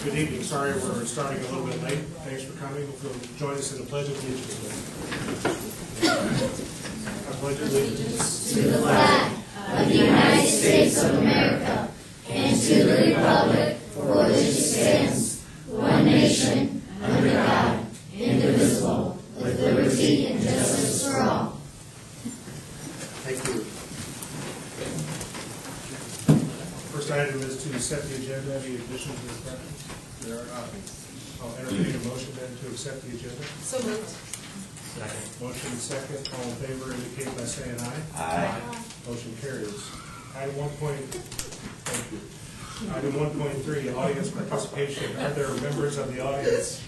Good evening. Sorry we're starting a little bit late. Thanks for coming. If you'll join us in the Pledge of Allegiance. I pledge allegiance to the flag of the United States of America and to the republic for which it stands, one nation, under God, indivisible, with liberty and justice for all. Thank you. First item is to set the agenda. Any additions to this package? There are not. I'll entertain a motion then to accept the agenda. So moved. Second. Motion second. All in favor indicate by saying aye. Aye. Motion carries. Item 1.3, audience participation. Are there members of the audience?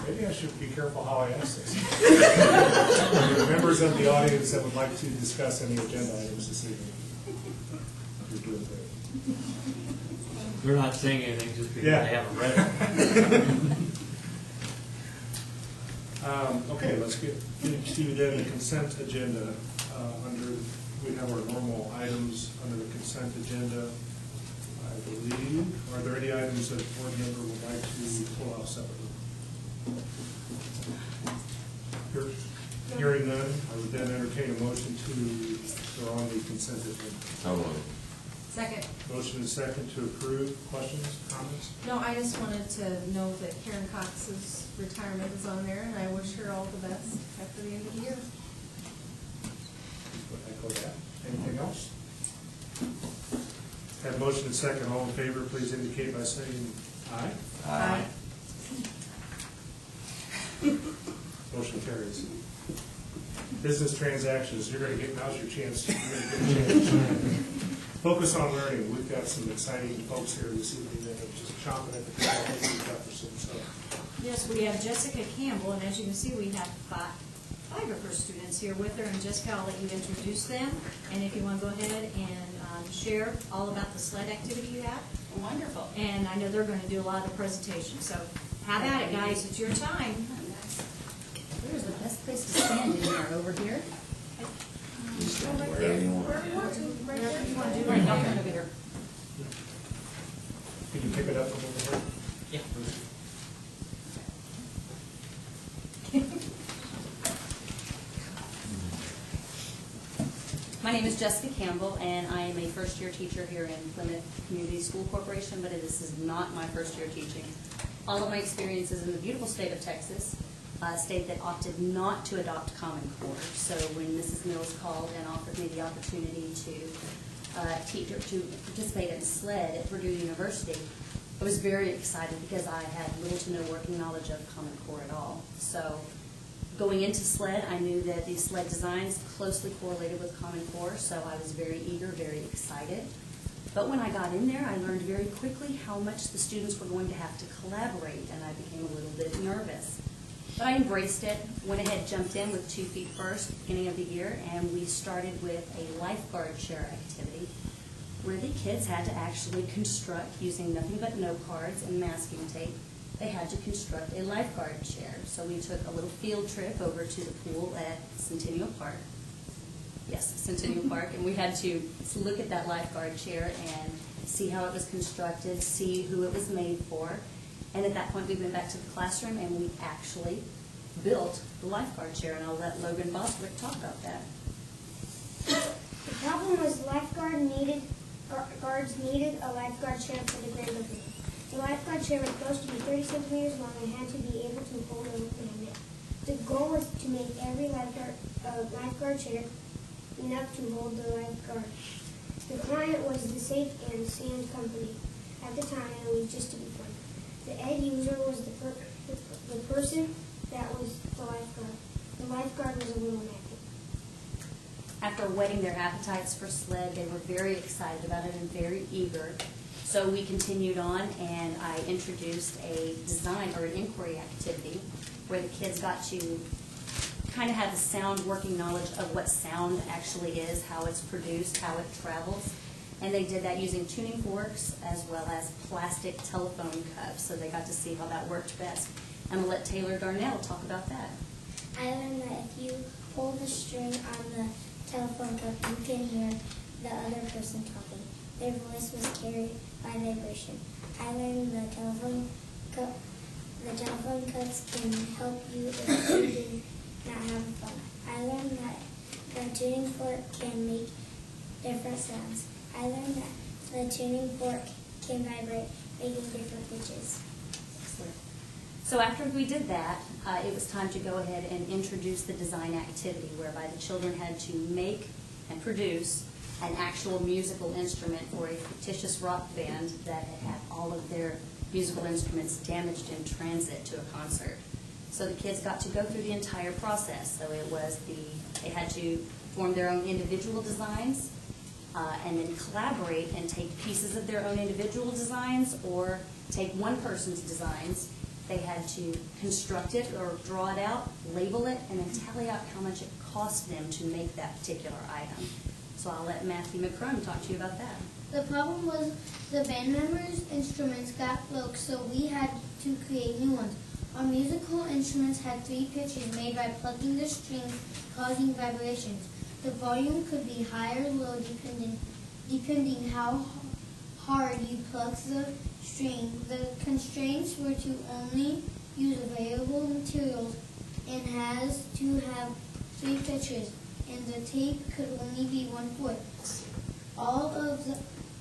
Maybe I should be careful how I ask this. Are there members of the audience that would like to discuss any agenda items this evening? You're doing great. They're not saying anything just because Yeah. they haven't read it. Okay, let's get into then the consent agenda. We have our normal items under the consent agenda, I believe. Are there any items that the board member would like to pull out separately? Hearing none, I would then entertain a motion to go on the consent agenda. So moved. Second. Motion is second to approve. Questions, comments? No, I just wanted to know that Karen Cox's retirement is on there, and I wish her all the best after the end of the year. Would echo that. Anything else? Have motion and second. All in favor, please indicate by saying aye. Aye. Motion carries. Business transactions, you're gonna get, now's your chance. You're gonna get a chance. Focus on learning. We've got some exciting folks here this evening that are just chomping at the bit. We've got for some stuff. Yes, we have Jessica Campbell, and as you can see, we have five of her students here with her. And Jessica, I'll let you introduce them, and if you want to go ahead and share all about the sled activity you have. Wonderful. And I know they're going to do a lot of the presentation, so how about it, guys? It's your time. Where's the best place to stand in here? Over here? Wherever you want to. Right Whatever there. you want to do right now, over here. Can you pick it up from over here? Yeah. My name is Jessica Campbell, and I am a first-year teacher here in Plymouth Community School Corporation, but this is not my first year teaching. All of my experiences in the beautiful state of Texas, a state that opted not to adopt Common Core. So when Mrs. Mills called and offered me the opportunity to teach or to participate in SLED at Purdue University, I was very excited because I had little to no working knowledge of Common Core at all. So going into SLED, I knew that the SLED designs closely correlated with Common Core, so I was very eager, very excited. But when I got in there, I learned very quickly how much the students were going to have to collaborate, and I became a little bit nervous. But I embraced it, went ahead, jumped in with 2 feet first, beginning of the year, and we started with a lifeguard chair activity where the kids had to actually construct, using nothing but note cards and masking tape, they had to construct a lifeguard chair. So we took a little field trip over to the pool at Centennial Park. Yes, Centennial Park, and we had to look at that lifeguard chair and see how it was constructed, see who it was made for. And at that point, we went back to the classroom and we actually built the lifeguard chair, and I'll let Logan Bostwick talk about that. The problem was guards needed a lifeguard chair for the grade level. The lifeguard chair was supposed to be 30 centimeters long and had to be able to hold a limit. The goal was to make every lifeguard chair enough to hold the lifeguard. The client was the Safe and Sand Company. At the time, it was just to be fun. The end user was the person that was the lifeguard. The lifeguard was a little nappy. After whetting their appetites for SLED, they were very excited about it and very eager. So we continued on, and I introduced a design or an inquiry activity where the kids got to kind of have the sound working knowledge of what sound actually is, how it's produced, how it travels. And they did that using tuning forks as well as plastic telephone cups, so they got to see how that worked best. And I'll let Taylor Darnell talk about that. I learned that if you pull the string on the telephone cup, you can hear the other person talking. Their voice was carried by vibration. I learned the telephone fun cuts can help you if you're not having fun. I learned that the tuning fork can make different sounds. I learned that the tuning fork can vibrate, making different pitches. So after we did that, it was time to go ahead and introduce the design activity, whereby the children had to make and produce an actual musical instrument for a fictitious rock band that had all of their musical instruments damaged in transit to a concert. So the kids got to go through the entire process. So it was they had to form their own individual designs, and then collaborate and take pieces of their own individual designs or take one person's designs. They had to construct it or draw it out, label it, and then tally out how much it cost them to make that particular item. So I'll let Matthew McCrum talk to you about that. The problem was the band members' instruments got broke, so we had to create new ones. Our musical instruments had 3 pitches made by plucking the strings, causing vibrations. The volume could be high or low depending how hard you pluck the string. The constraints were to only use available materials and has to have 3 pitches, and the tape could only be 1/4. All of the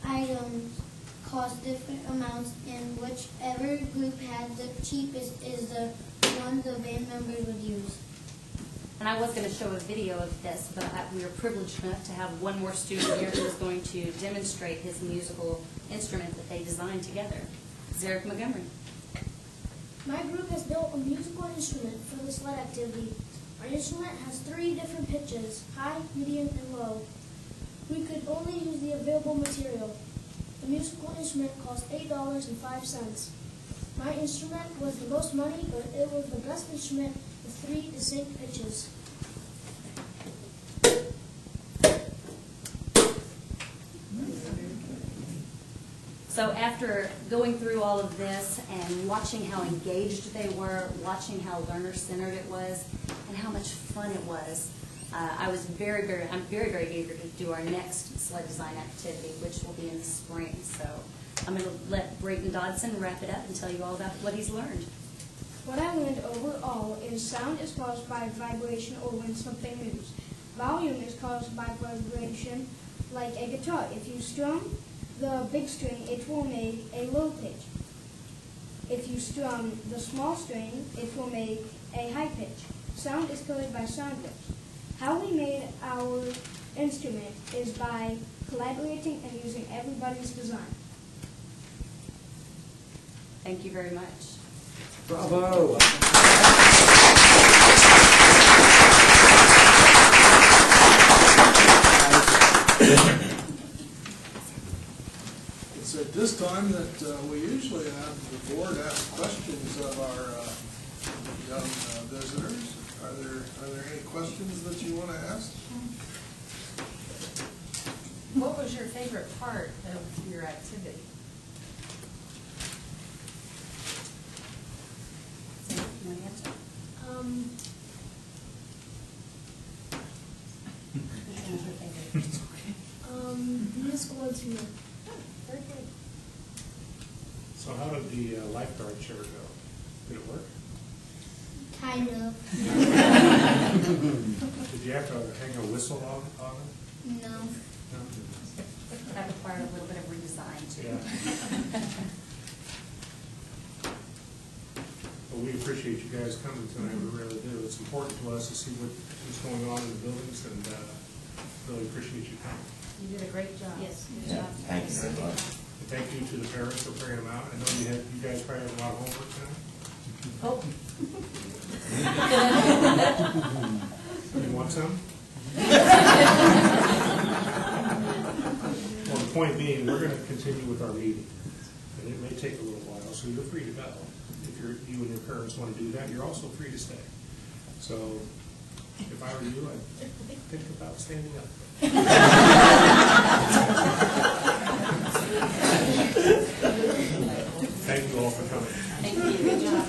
items cost different amounts, and whichever group had the cheapest is the one the band members would use. And I was going to show a video of this, but we are privileged enough to have one more student here who is going to demonstrate his musical instrument that they designed together. Zarek Montgomery. My group has built a musical instrument for the sled activity. Our instrument has 3 different pitches, high, medium, and low. We could only use the available material. The musical instrument cost $8.05. My instrument was the most money, but it was the best instrument with 3 distinct pitches. So after going through all of this and watching how engaged they were, watching how learner-centered it was, and how much fun it was, I'm very, very eager to do our next sled design activity, which will be in the spring. So I'm going to let Brayton Dodson wrap it up and tell you all about what he's learned. What I learned overall is sound is caused by vibration or when something moves. Volume is caused by vibration, like a guitar. If you strum the big string, it will make a low pitch. If you strum the small string, it will make a high pitch. Sound is coded by sound waves. How we made our instrument is by collaborating and using everybody's design. Thank you very much. Bravo! It's at this time that we usually have the board ask questions of our young visitors. Are there any questions that you want to ask? What was your favorite part of your activity? So, you want to answer? Musical instrument. Very good. So how did the lifeguard chair go? Did it work? Kind of. Did you have to hang a whistle on it? No. No? That required a little bit of redesign too. Yeah. Well, we appreciate you guys coming tonight, we really do. It's important to us to see what's going on in the buildings, and really appreciate you coming. You did a great job. Yes, good job. Thanks so much. And thank you to the parents for bringing them out. I know you guys probably have a lot of homework tonight. Oh. You want some? Well, the point being, we're going to continue with our meeting, and it may take a little while, so you're free to go. If you and your parents want to do that, you're also free to stay. So, if I were you, I'd think about standing up. Thank you all for coming. Thank you. Good job.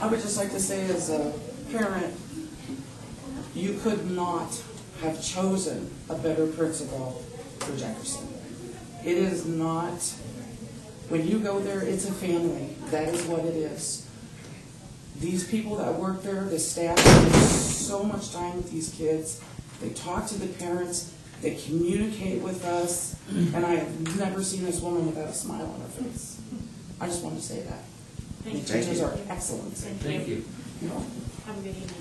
I would just like to say, as a parent, you could not have chosen a better principal for Jefferson. It is not, when you go there, it's a family. That is what it is. These people that work there, the staff, spend so much time with these kids. They talk to the parents, they communicate with us, and I have never seen this woman without a smile on her face. I just wanted to say that. The teachers are excellent. Thank you. You know, Have a good evening.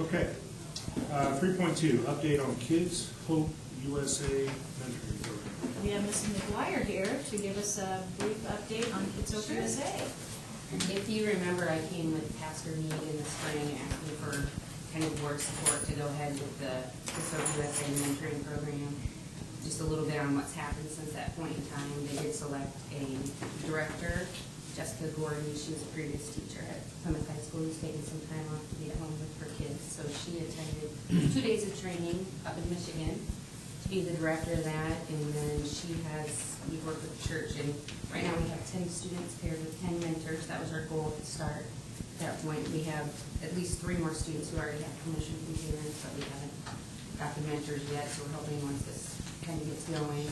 Okay. 3.2, update on Kids Hope USA mentoring program. We have Mrs. McGuire here to give us a brief update on Kids Hope USA. If you remember, I came with Pastor Mead in the spring asking for kind of board support to go ahead with the Kids Hope USA mentoring program. Just a little bit on what's happened since that point in time. They did select a director, Jessica Gordon. She was a previous teacher at Plymouth High School who's taken some time off to be at home with her kids. So she attended 2 days of training up in Michigan to be the director of that. And then we worked with the church, and right now we have 10 students paired with 10 mentors. That was our goal to start. At that point, we have at least 3 more students who already have permission from parents, but we haven't got the mentors yet. So we're hoping once this kind of gets going,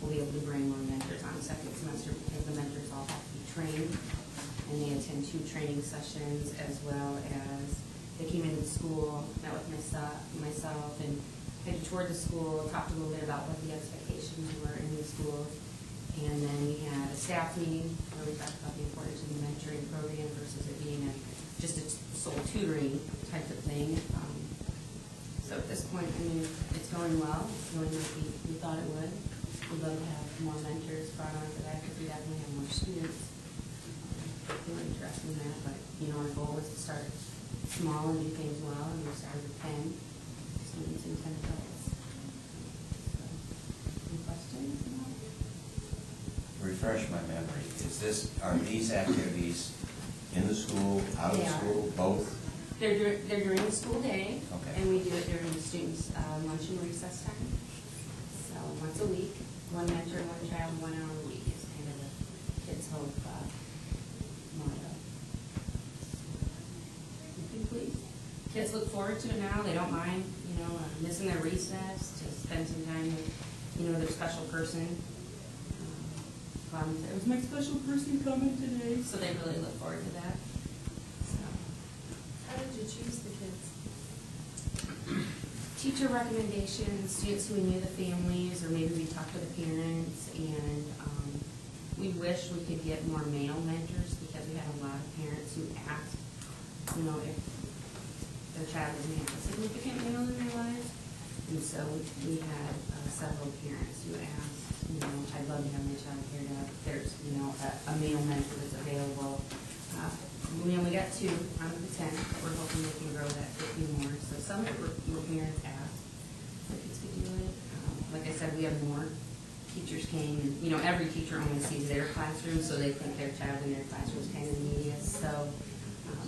we'll be able to bring more mentors on the second semester, because the mentors all have to be trained, and they attend 2 training sessions, as well as they came into the school, met with myself, and kind of toured the school, talked a little bit about what the expectations were in the school, and then we had a staff meeting where we talked about the importance of the mentoring program versus it being just a sole tutoring type of thing. So at this point, I mean, it's going well. It's going like we thought it would. We'd love to have more mentors brought on to that, because we definitely have more students who are interested in that. But, you know, our goal is to start small and do things well, and we started with 10 students and 10 adults. So, any questions? Refresh my memory. Are these activities in the school, out of the school, both? They're during the school day, Okay. and we do it during the students' lunch and recess time. So once a week, 1 mentor, 1 child, 1 hour a week is kind of the Kids Hope motto. Please. Kids look forward to it now. They don't mind, missing their recess to spend some time with, their special person. It was my special person coming today, so they really look forward to that. How did you choose the kids? Teacher recommendations, students who knew the families, or maybe we talked to the parents, and we wish we could get more male mentors, because we had a lot of parents who asked, if their child doesn't have a significant male in their lives. And so we had several parents who asked, I'd love to have my child paired up. There's, a male mentor that's available. We got 2 out of the 10, but we're hoping we can grow that 50 more. So some of it were parents asked if kids could do it. Like I said, we have more. Teachers came, and every teacher only sees their classroom, so they think their child in their classroom is kind of the neediest. So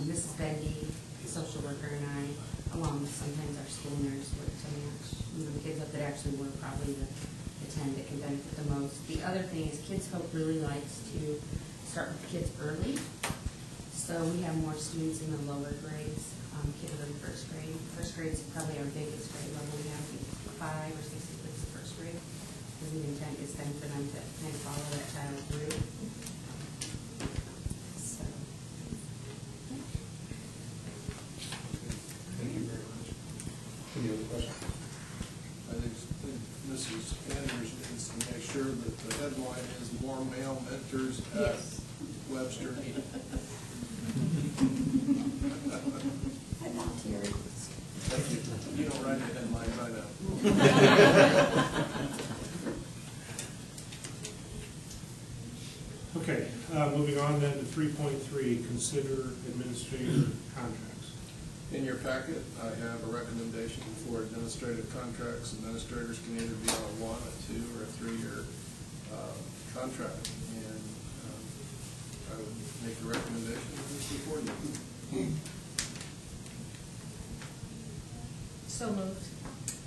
Mrs. Bendy, the social worker, and I, along with sometimes our school nurse, work to match the kids up that actually were probably the 10 that can benefit the most. The other thing is Kids Hope really likes to start with kids early. So we have more students in the lower grades, kids in first grade. First grade is probably our biggest grade level. We have 5 or 6 kids in first grade. And the intent is then for them to kind of follow that child through. So. Thank you very much. Any other questions? I think Mrs. Andrews needs to make sure that the headline is more male mentors at Webster. Thank you. You don't write the headlines, I know. Okay, moving on then to 3.3, consider administrator contracts. In your packet, I have a recommendation for administrative contracts. Administrators can either be on a 1, a 2, or a 3-year contract. And I would make the recommendation before you. So moved.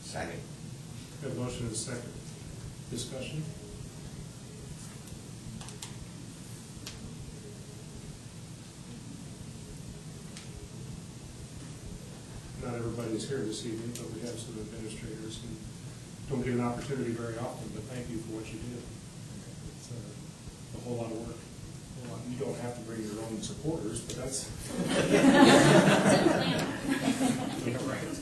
Second. We have a motion and a second. Discussion? everybody's here this evening, but we have some administrators who don't get an opportunity very often, but thank you for what you do. It's a whole lot of work. You don't have to bring your own supporters, but that's. Yeah, right.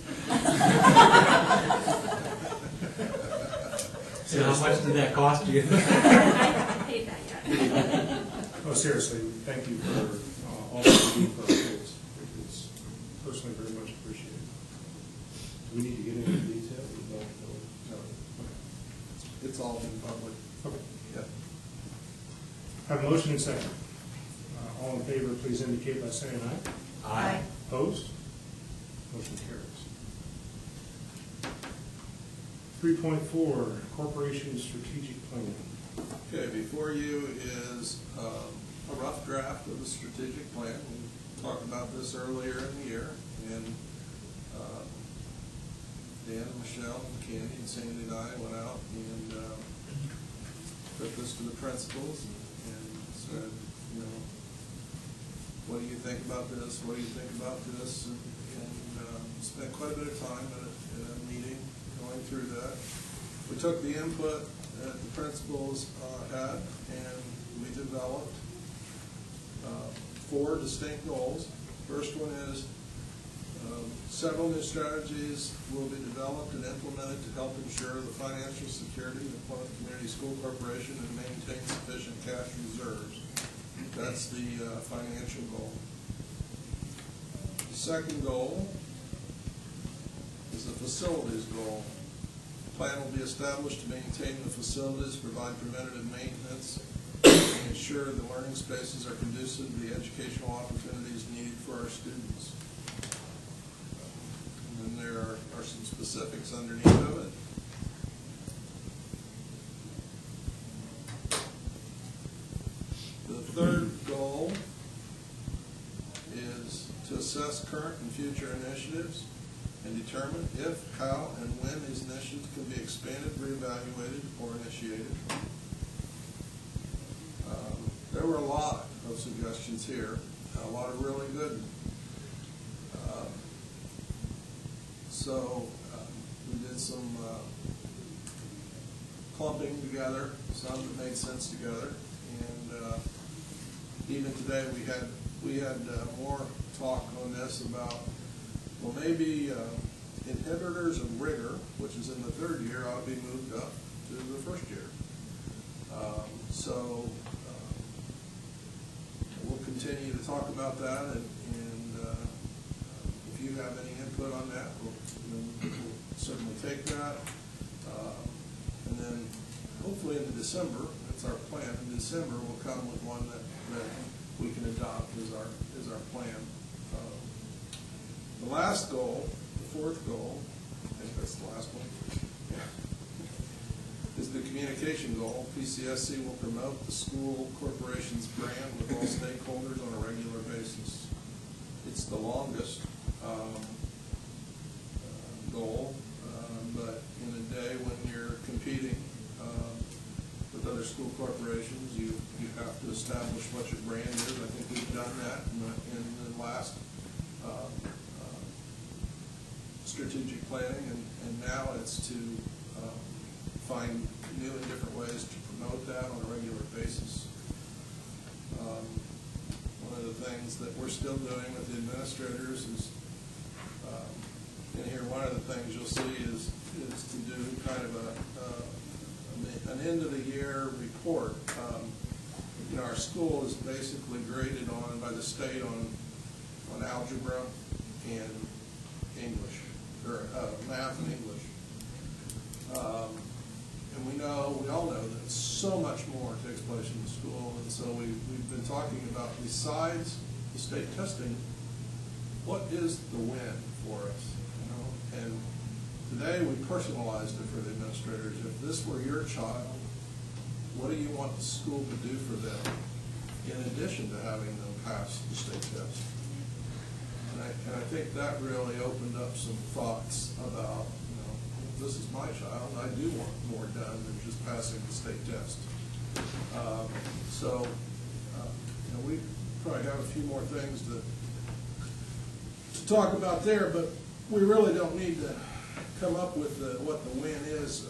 So how much did that cost you? I haven't paid that yet. Oh, seriously, thank you for all that you do for our kids. It is personally very much appreciated. Do we need to get into detail? No. Okay. It's all in public. Okay. Yeah. Have a motion and second. All in favor, please indicate by saying aye. Aye. Opposed? Motion carries. 3.4, Corporation Strategic Plan. Okay, before you is a rough draft of the strategic plan. We talked about this earlier in the year, and Dan and Michelle and Candy and Sandy and I went out and took this to the principals and said, you know, what do you think about this? What do you think about this? And spent quite a bit of time in a meeting going through that. We took the input that the principals had, and we developed 4 distinct goals. First one is several new strategies will be developed and implemented to help ensure the financial security of Plymouth Community School Corporation and maintain sufficient cash reserves. That's the financial goal. The second goal is the facilities goal. The plan will be established to maintain the facilities, provide preventative maintenance, and ensure the learning spaces are conducive to the educational opportunities needed for our students. And then there are some specifics underneath of it. The third goal is to assess current and future initiatives and determine if, how, and when these initiatives can be expanded, reevaluated, or initiated. There were a lot of suggestions here, a lot of really good. So we did some clumping together, some that made sense together, and even today we had more talk on this about, well, maybe inhibitors of rigor, which is in the 3rd year, ought to be moved up to the 1st year. So we'll continue to talk about that, and if you have any input on that, we'll certainly take that. And then hopefully in December, that's our plan, in December we'll come with one that we can adopt as our plan. The last goal, the 4th goal, I think that's the last one, is the communication goal. PCSC will promote the school corporation's brand with all stakeholders on a regular basis. It's the longest goal, but in a day when you're competing with other school corporations, you have to establish what your brand is. I think we've done that in the last strategic planning, and now it's to find new and different ways to promote that on a regular basis. One of the things that we're still doing with the administrators is, in here, one of the things you'll see is to do kind of an end of the year report. You know, our school is basically graded on by the state on algebra and English, or math and English. And we all know that so much more takes place in the school, and so we've been talking about, besides the state testing, what is the win for us? You know? And today we personalized it for the administrators. If this were your child, what do you want the school to do for them, in addition to having them pass the state test? And I think that really opened up some thoughts about, you know, if this is my child, I do want more done than just passing the state test. You know, we probably have a few more things to talk about there, but we really don't need to come up with what the win is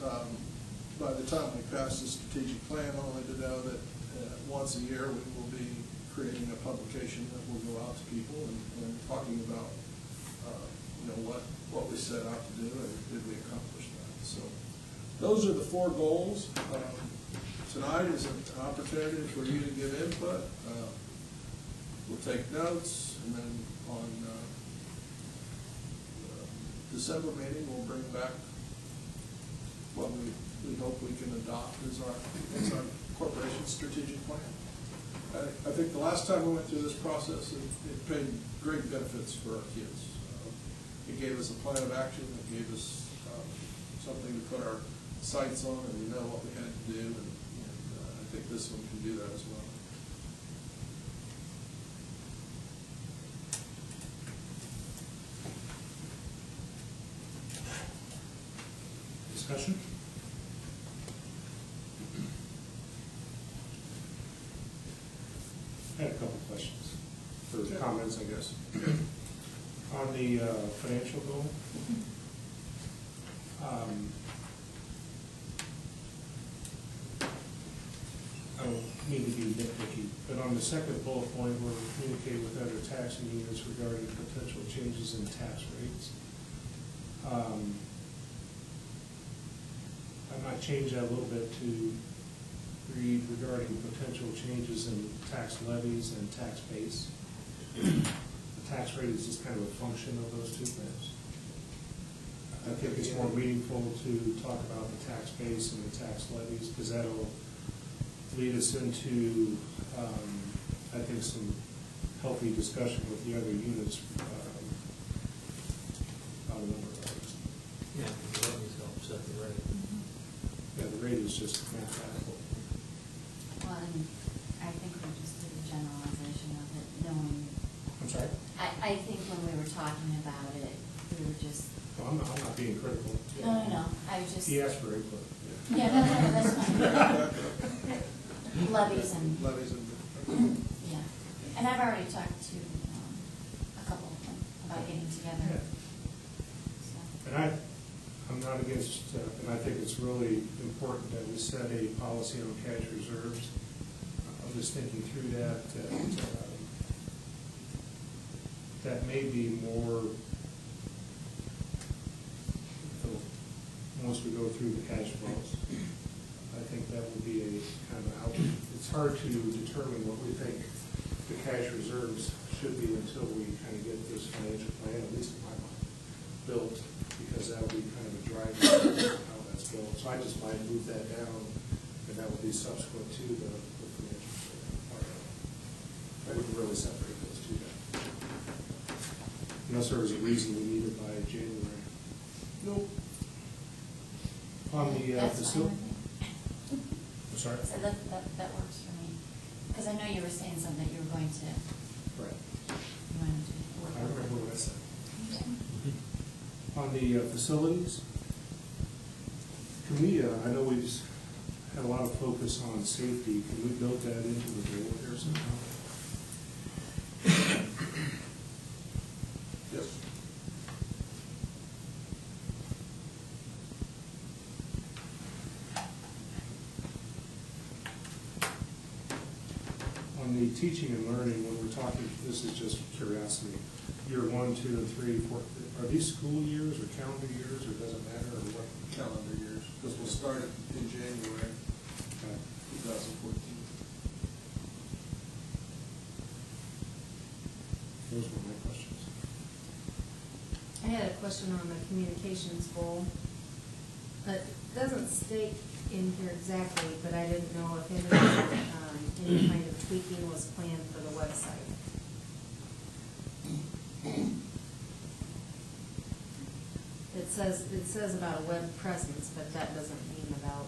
by the time we pass the strategic plan, only to know that once a year we will be creating a publication that will go out to people and talking about what we set out to do and did we accomplish that. So those are the 4 goals. Tonight is an opportunity for you to give input. We'll take notes, and then on December meeting, we'll bring back what we hope we can adopt as our corporation strategic plan. I think the last time we went through this process, it paid great benefits for our kids. It gave us a plan of action. It gave us something to put our sights on, and we know what we had to do, and I think this one can do that as well. Discussion? I had a couple questions, or comments, I guess. On the financial goal, I don't mean to be nitpicky, but on the second bullet point, where we communicate with other taxing units regarding potential changes in tax rates, I might change that a little bit to read regarding potential changes in tax levies and tax base. The tax rate is just kind of a function of those two things. I think it's more meaningful to talk about the tax base and the tax levies, because that'll lead us into, I think, some healthy discussion with the other units about a number of items. Yeah, the levies help set the rate. Yeah, the rate is just mathematical. Well, and I think we just did a generalization of it, knowing, I'm sorry? I think when we were talking about it, we were just, Well, I'm not being critical. no, I was just, He asked for input. yeah, no, that's fine. Levies and, Levies and yeah. And I've already talked to a couple of them about getting together. So. And I'm not against, and I think it's really important that we set a policy on cash reserves. I'm just thinking through that, that may be more, once we go through the cash flows. I think that would be a kind of out, it's hard to determine what we think the cash reserves should be until we kind of get this financial plan, at least in my mind, built, because that'll be kind of a driver of how that's built. So I just might move that down, and that would be subsequent to the financial plan. I wouldn't really separate those two down. Unless there was a reason we need it by January. nope. On the That's fine facility. with me. I'm sorry? So that works for me. Because I know you were saying something that you were going to, Right. you wanted to work I remember on. what I said. On the facilities, can we, I know we've had a lot of focus on safety, can we build that into the goal here somehow? Yes. On the teaching and learning, when we're talking, this is just curiosity, year 1, 2, and 3, 4, are these school years or calendar years, or does it matter, or what? Calendar years, because we'll start it in January 2014. Those were my questions. I had a question on the communications goal. It doesn't state in here exactly, but I didn't know if any kind of tweaking was planned for the website. It says about a web presence, but that doesn't mean about,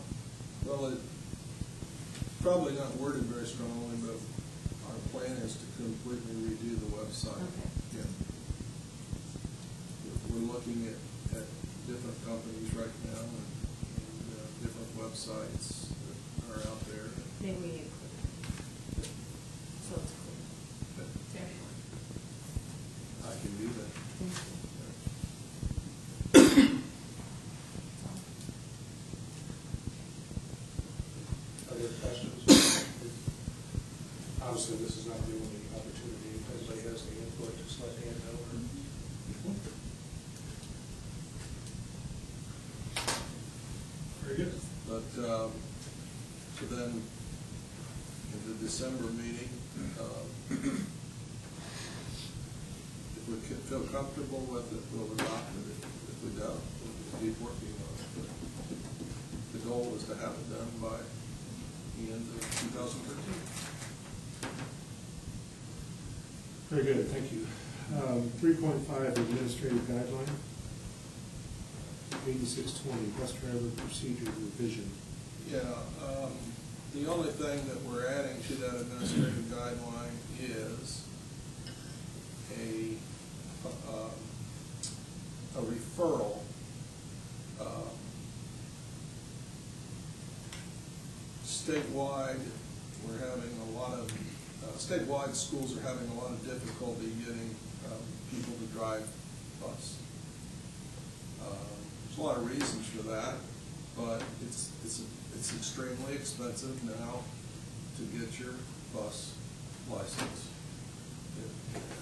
Well, it probably not worded very strongly, but our plan is to completely redo the website. okay. Yeah. We're looking at different companies right now and different websites that are out there. Maybe we include that. So it's clear. To everyone. I can do that. Thank you. obviously, this is not the only opportunity. If anybody has any input, just let Dan know. Very good. But, so then, in the December meeting, if we feel comfortable with it, we'll adopt it. If we don't, we'll just keep working on it. But the goal is to have it done by the end of 2013. Very good, thank you. 3.5 Administrative Guideline, 8620 Bus Driver Procedure Revision. Yeah, the only thing that we're adding to that administrative guideline is a referral. Statewide, we're having a lot of, statewide schools are having a lot of difficulty getting people to drive bus. There's a lot of reasons for that, but it's extremely expensive now to get your bus license.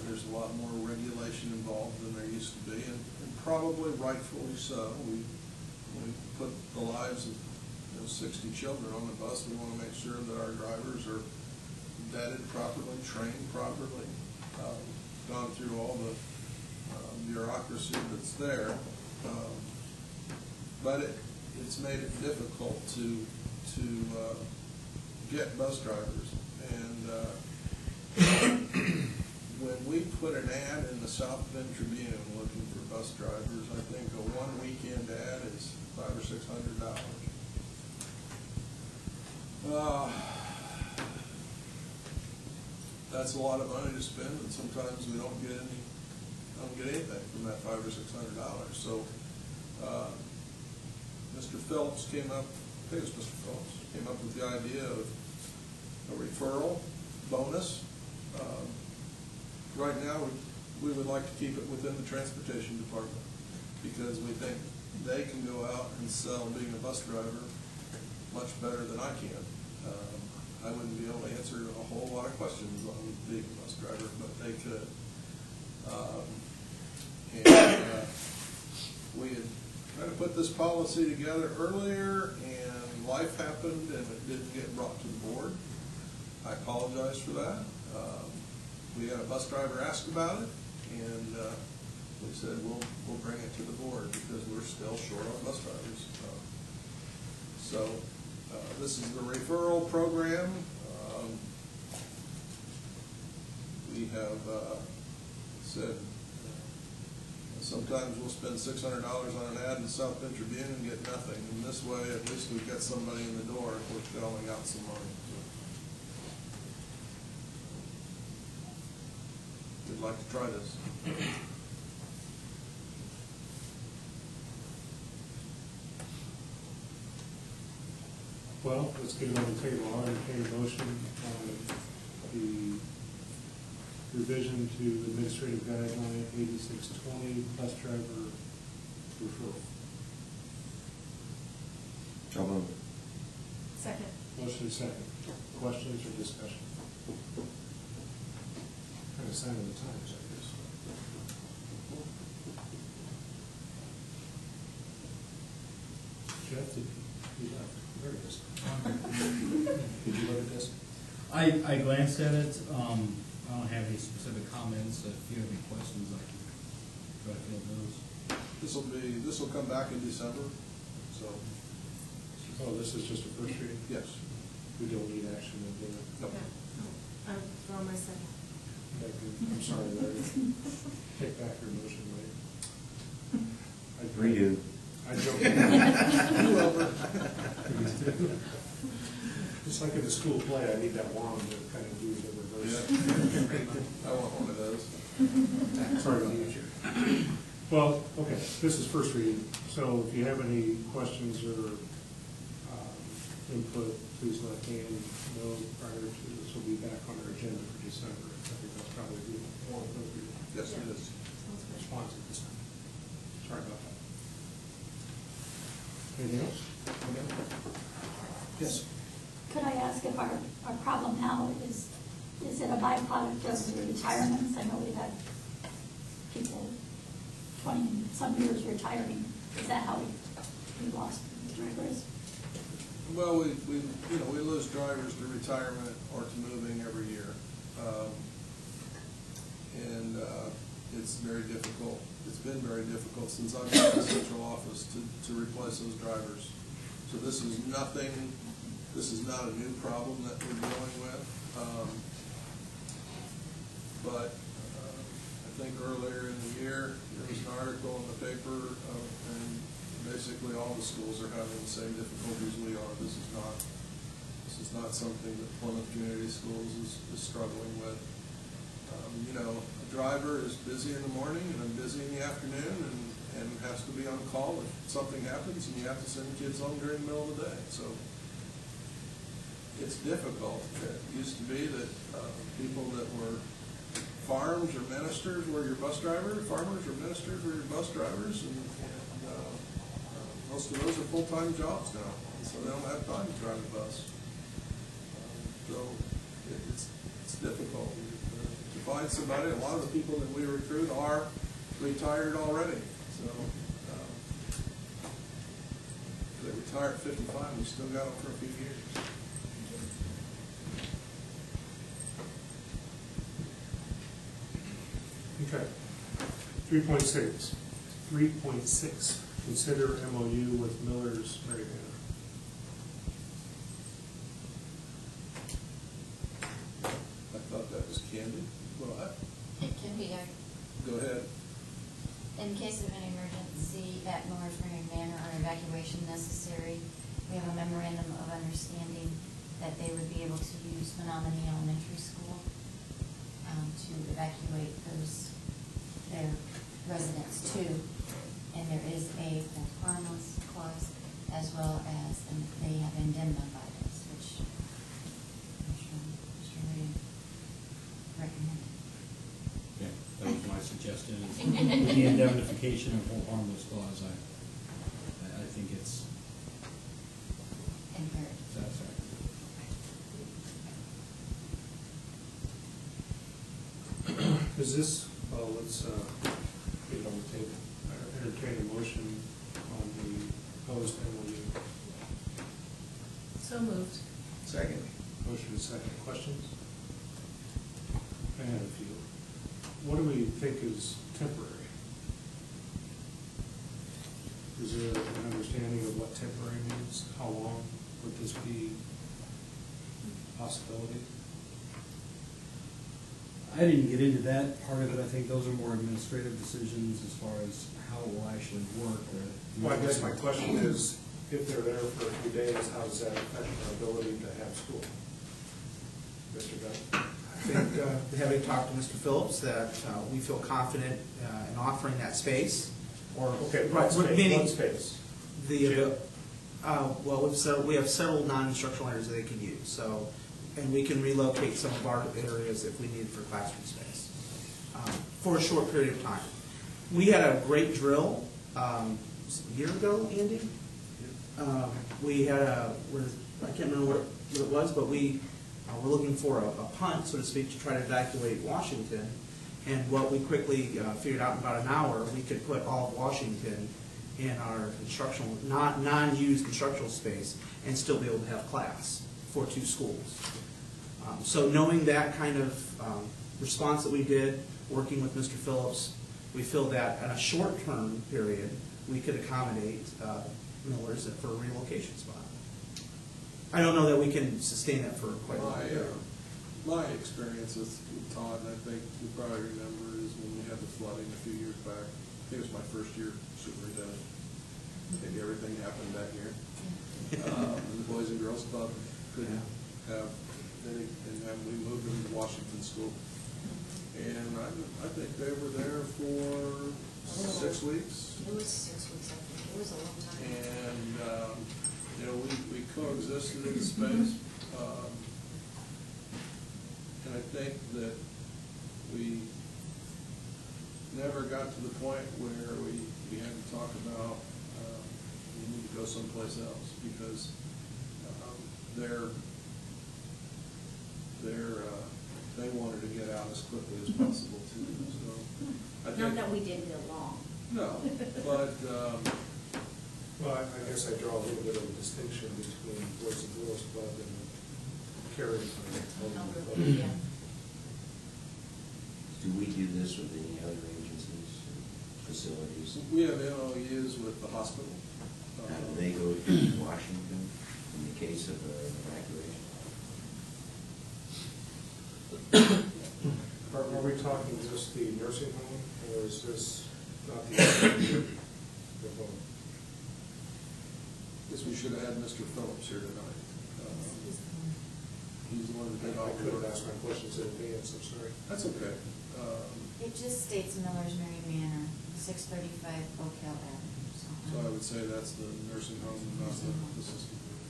There's a lot more regulation involved than there used to be, and probably rightfully so. We put the lives of 60 children on the bus. We want to make sure that our drivers are vetted properly, trained properly, gone through all the bureaucracy that's there. But it's made it difficult to get bus drivers. And when we put an ad in the South Bend Tribune looking for bus drivers, I think a one weekend ad is $500 or $600. That's a lot of money to spend, and sometimes we don't get anything from that $500 or $600. So Mr. Phillips came up, I think it was Mr. Phillips, came up with the idea of a referral bonus. Right now, we would like to keep it within the transportation department because we think they can go out and sell being a bus driver much better than I can. I wouldn't be able to answer a whole lot of questions on being a bus driver, but they could. We had tried to put this policy together earlier, and life happened, and it didn't get brought to the board. I apologize for that. We had a bus driver ask about it, and we said we'll bring it to the board because we're still short on bus drivers. This is the referral program. We have said sometimes we'll spend $600 on an ad in the South Bend Tribune and get nothing. And this way, at least we've got somebody in the door if we're shelling out some money. We'd like to try this. Well, let's get it on the table. I'll entertain a motion on the revision to Administrative Guideline 8620 Bus Driver Referral. So moved. Second. Motion is second. Questions or discussion? Kind of sign of the times, I guess. Jeff, did you left? There it is. Did you look at this? I glanced at it. I don't have any specific comments. If you have any questions, I can try to field those. This will come back in December, so. Oh, this is just a first reading? Yes. We don't need action on that. No. I withdraw my second. Thank you. I'm sorry, Larry. Take back your motion, Larry. Redo. I joke. Just like in the school play, I need that wand to kind of do the reverse. I want one of those. Sorry about that. Well, okay, this is first reading, so if you have any questions or input, please let Dan know prior to, this will be back on our agenda for December. I think that's probably the more appropriate. Yes, it is. Response at this time. Sorry about that. Anything else? Okay. Yes. Could I ask if our problem now is byproduct of the retirements? I know we've had people 20-some years retiring. Is that how we lost drivers? Well, we lose drivers to retirement or to moving every year. And it's very difficult. It's been very difficult since I've been in the central office to replace those drivers. So this is not a new problem that we're dealing with. But I think earlier in the year, there was an article in the paper, and basically all the schools are having the same difficulties we are. This is not something that Plymouth Community Schools is struggling with. A driver is busy in the morning and busy in the afternoon and has to be on call if something happens and you have to send kids home during the middle of the day. So it's difficult. It used to be that people that were farms or ministers were your bus drivers, farmers or ministers were your bus drivers, and most of those are full-time jobs now, and so they don't have time to drive a bus. So it's difficult to find somebody. A lot of the people that we recruit are retired already. So if they retire at 55, we still got them for a few years. Okay. 3.6. 3.6. Consider MOU with Miller's Mary Banner. I thought that was Candy. Well, It can be, go ahead. in case of an emergency at Miller's Mary Manor or evacuation necessary, we have a memorandum of understanding that they would be able to use Menominee Elementary School to evacuate their residents to. And there is a hold harmless clause as well as, and they have indemnified us, which I'm sure Mr. Lee recommended. Yeah, that was my suggestion, is with the indemnification and hold harmless clause, I think it's Imperative. satisfactory. Is this, let's get it on the table. Entertain a motion on the proposed MOU. So moved. Second. Motion is second. Questions? I have a few. What do we think is temporary? Is there an understanding of what temporary means? How long would this be a possibility? I didn't get into that part of it. I think those are more administrative decisions as far as how it will actually work. Well, I guess my question is, if they're there for a few days, how does that affect our ability to have school? Mr. Dunn? I think, having talked to Mr. Phillips, that we feel confident in offering that space. Okay, Right, what meaning space? the, well, we have several non-instructional areas that they can use, so, and we can relocate some of our areas if we need for classroom space, for a short period of time. We had a great drill, a year ago, Andy? We had I can't remember what it was, but we were looking for a punt, so to speak, to try to evacuate Washington. And what we quickly figured out in about an hour, we could put all of Washington in our instructional, non-used instructional space and still be able to have class for 2 schools. So knowing that kind of response that we did, working with Mr. Phillips, we feel that in a short-term period, we could accommodate Millers for a relocation spot. I don't know that we can sustain that for quite a while. My experience with Todd, and I think you probably remember, is when we had the flooding a few years back. I think it was my first year superintendent. I think everything happened that year. The Boys and Girls Club couldn't have any, and then we moved them to Washington School. And I think they were there for 6 weeks. It was 6 weeks, I think. It was a long time. And, we coexisted in space. And I think that we never got to the point where we had to talk about we need to go someplace else, because their they wanted to get out as quickly as possible too, so. I Not think- that we didn't get along. No, but, Well, I guess I draw a little bit of a distinction between Boys and Girls Club and the Caring Club. Yeah. Do we do this with any other agencies, facilities? we have MOUs with the hospital. How do they go to Washington in the case of evacuation? Are we talking just the nursing home, or is this not the home? Guess we should have had Mr. Phillips here tonight. He's the one that did all I the could have work. asked my questions in advance, I'm sorry. That's okay. It just states Miller's Mary Manor, 635 Oak Hill Avenue. So I would say that's the nursing home, not the assisted living.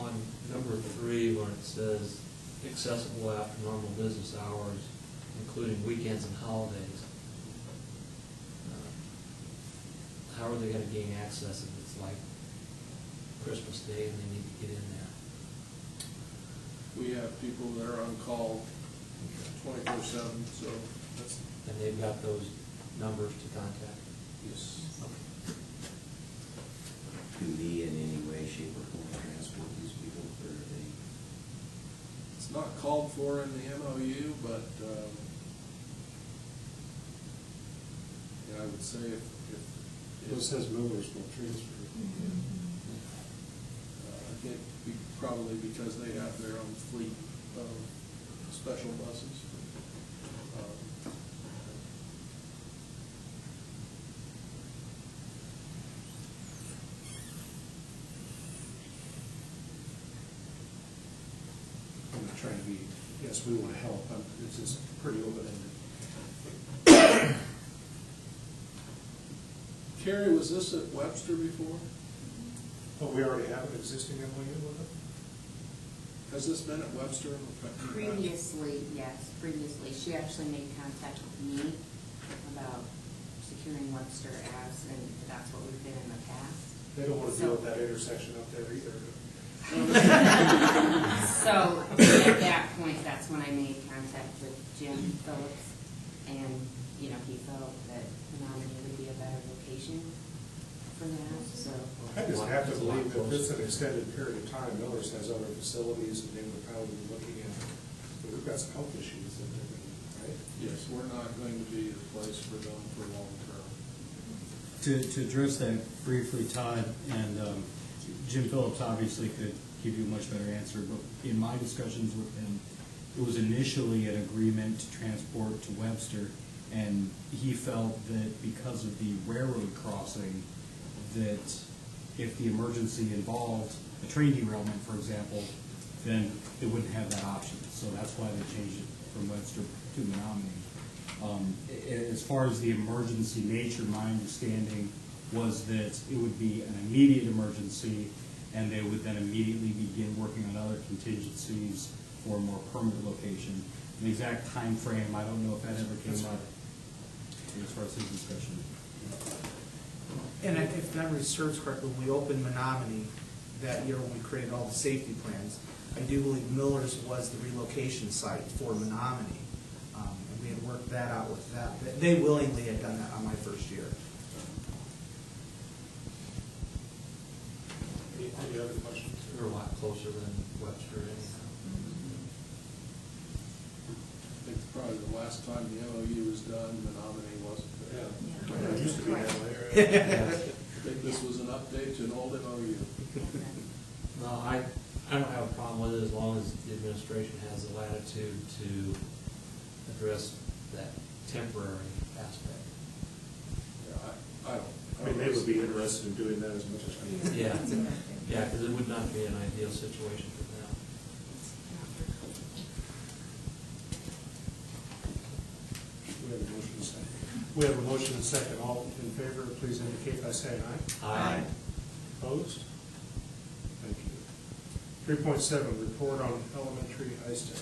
On number 3, when it says accessible after normal business hours, including weekends and holidays, how are they gonna gain access if it's like Christmas Day and they need to get in there? We have people that are on call 24/7, so that's, And they've got those numbers to contact? yes. Do we in any way, shape, or form transport these people, or are they? It's not called for in the MOU, but, yeah, I would say if It says Miller's will transfer. I think probably because they have their own fleet of special buses. I'm not trying to be, yes, we want to help, but it's just pretty open-ended. Carrie, was this at Webster before? Oh, we already have an existing MOU with them? Has this been at Webster in the past? Previously, yes, previously. She actually made contact with me about securing Webster as, and that's what we've been in the past. They don't want to deal with that intersection up there either. So at that point, that's when I made contact with Jim Phillips, and, you know, he felt that Menominee would be a better location for that, so. I just have to believe that if it's an extended period of time, Miller's has other facilities, and they would probably be looking at, we've got some health issues that they're going to, right? Yes, we're not going to be the place for them for long term. To address that briefly, Todd, and Jim Phillips obviously could give you a much better answer, but in my discussions with him, it was initially an agreement to transport to Webster, and he felt that because of the railroad crossing, that if the emergency involved a train derailment, for example, then it wouldn't have that option. So that's why they changed it from Webster to Menominee. As far as the emergency nature, my understanding was that it would be an immediate emergency, and they would then immediately begin working on other contingencies for a more permanent location. The exact time frame, I don't know if that ever came up as far as his discussion. And if memory serves correctly, when we opened Menominee that year when we created all the safety plans, I do believe Miller's was the relocation site for Menominee. And we had worked that out with them. They willingly had done that on my first year. Any other questions? We're a lot closer than Webster anyhow. I think probably the last time the MOU was done, Menominee wasn't there. It used to be down there. I think this was an update to an old MOU. No, I don't have a problem with it as long as the administration has the latitude to address that temporary aspect. Yeah, I don't. I mean, they would be interested in doing that as much as we can. Yeah, yeah, because it would not be an ideal situation for them. We have a motion and a second. We have a motion and a second. All in favor, please indicate by saying aye. Aye. Opposed? Thank you. 3.7, report on elementary ISTEC.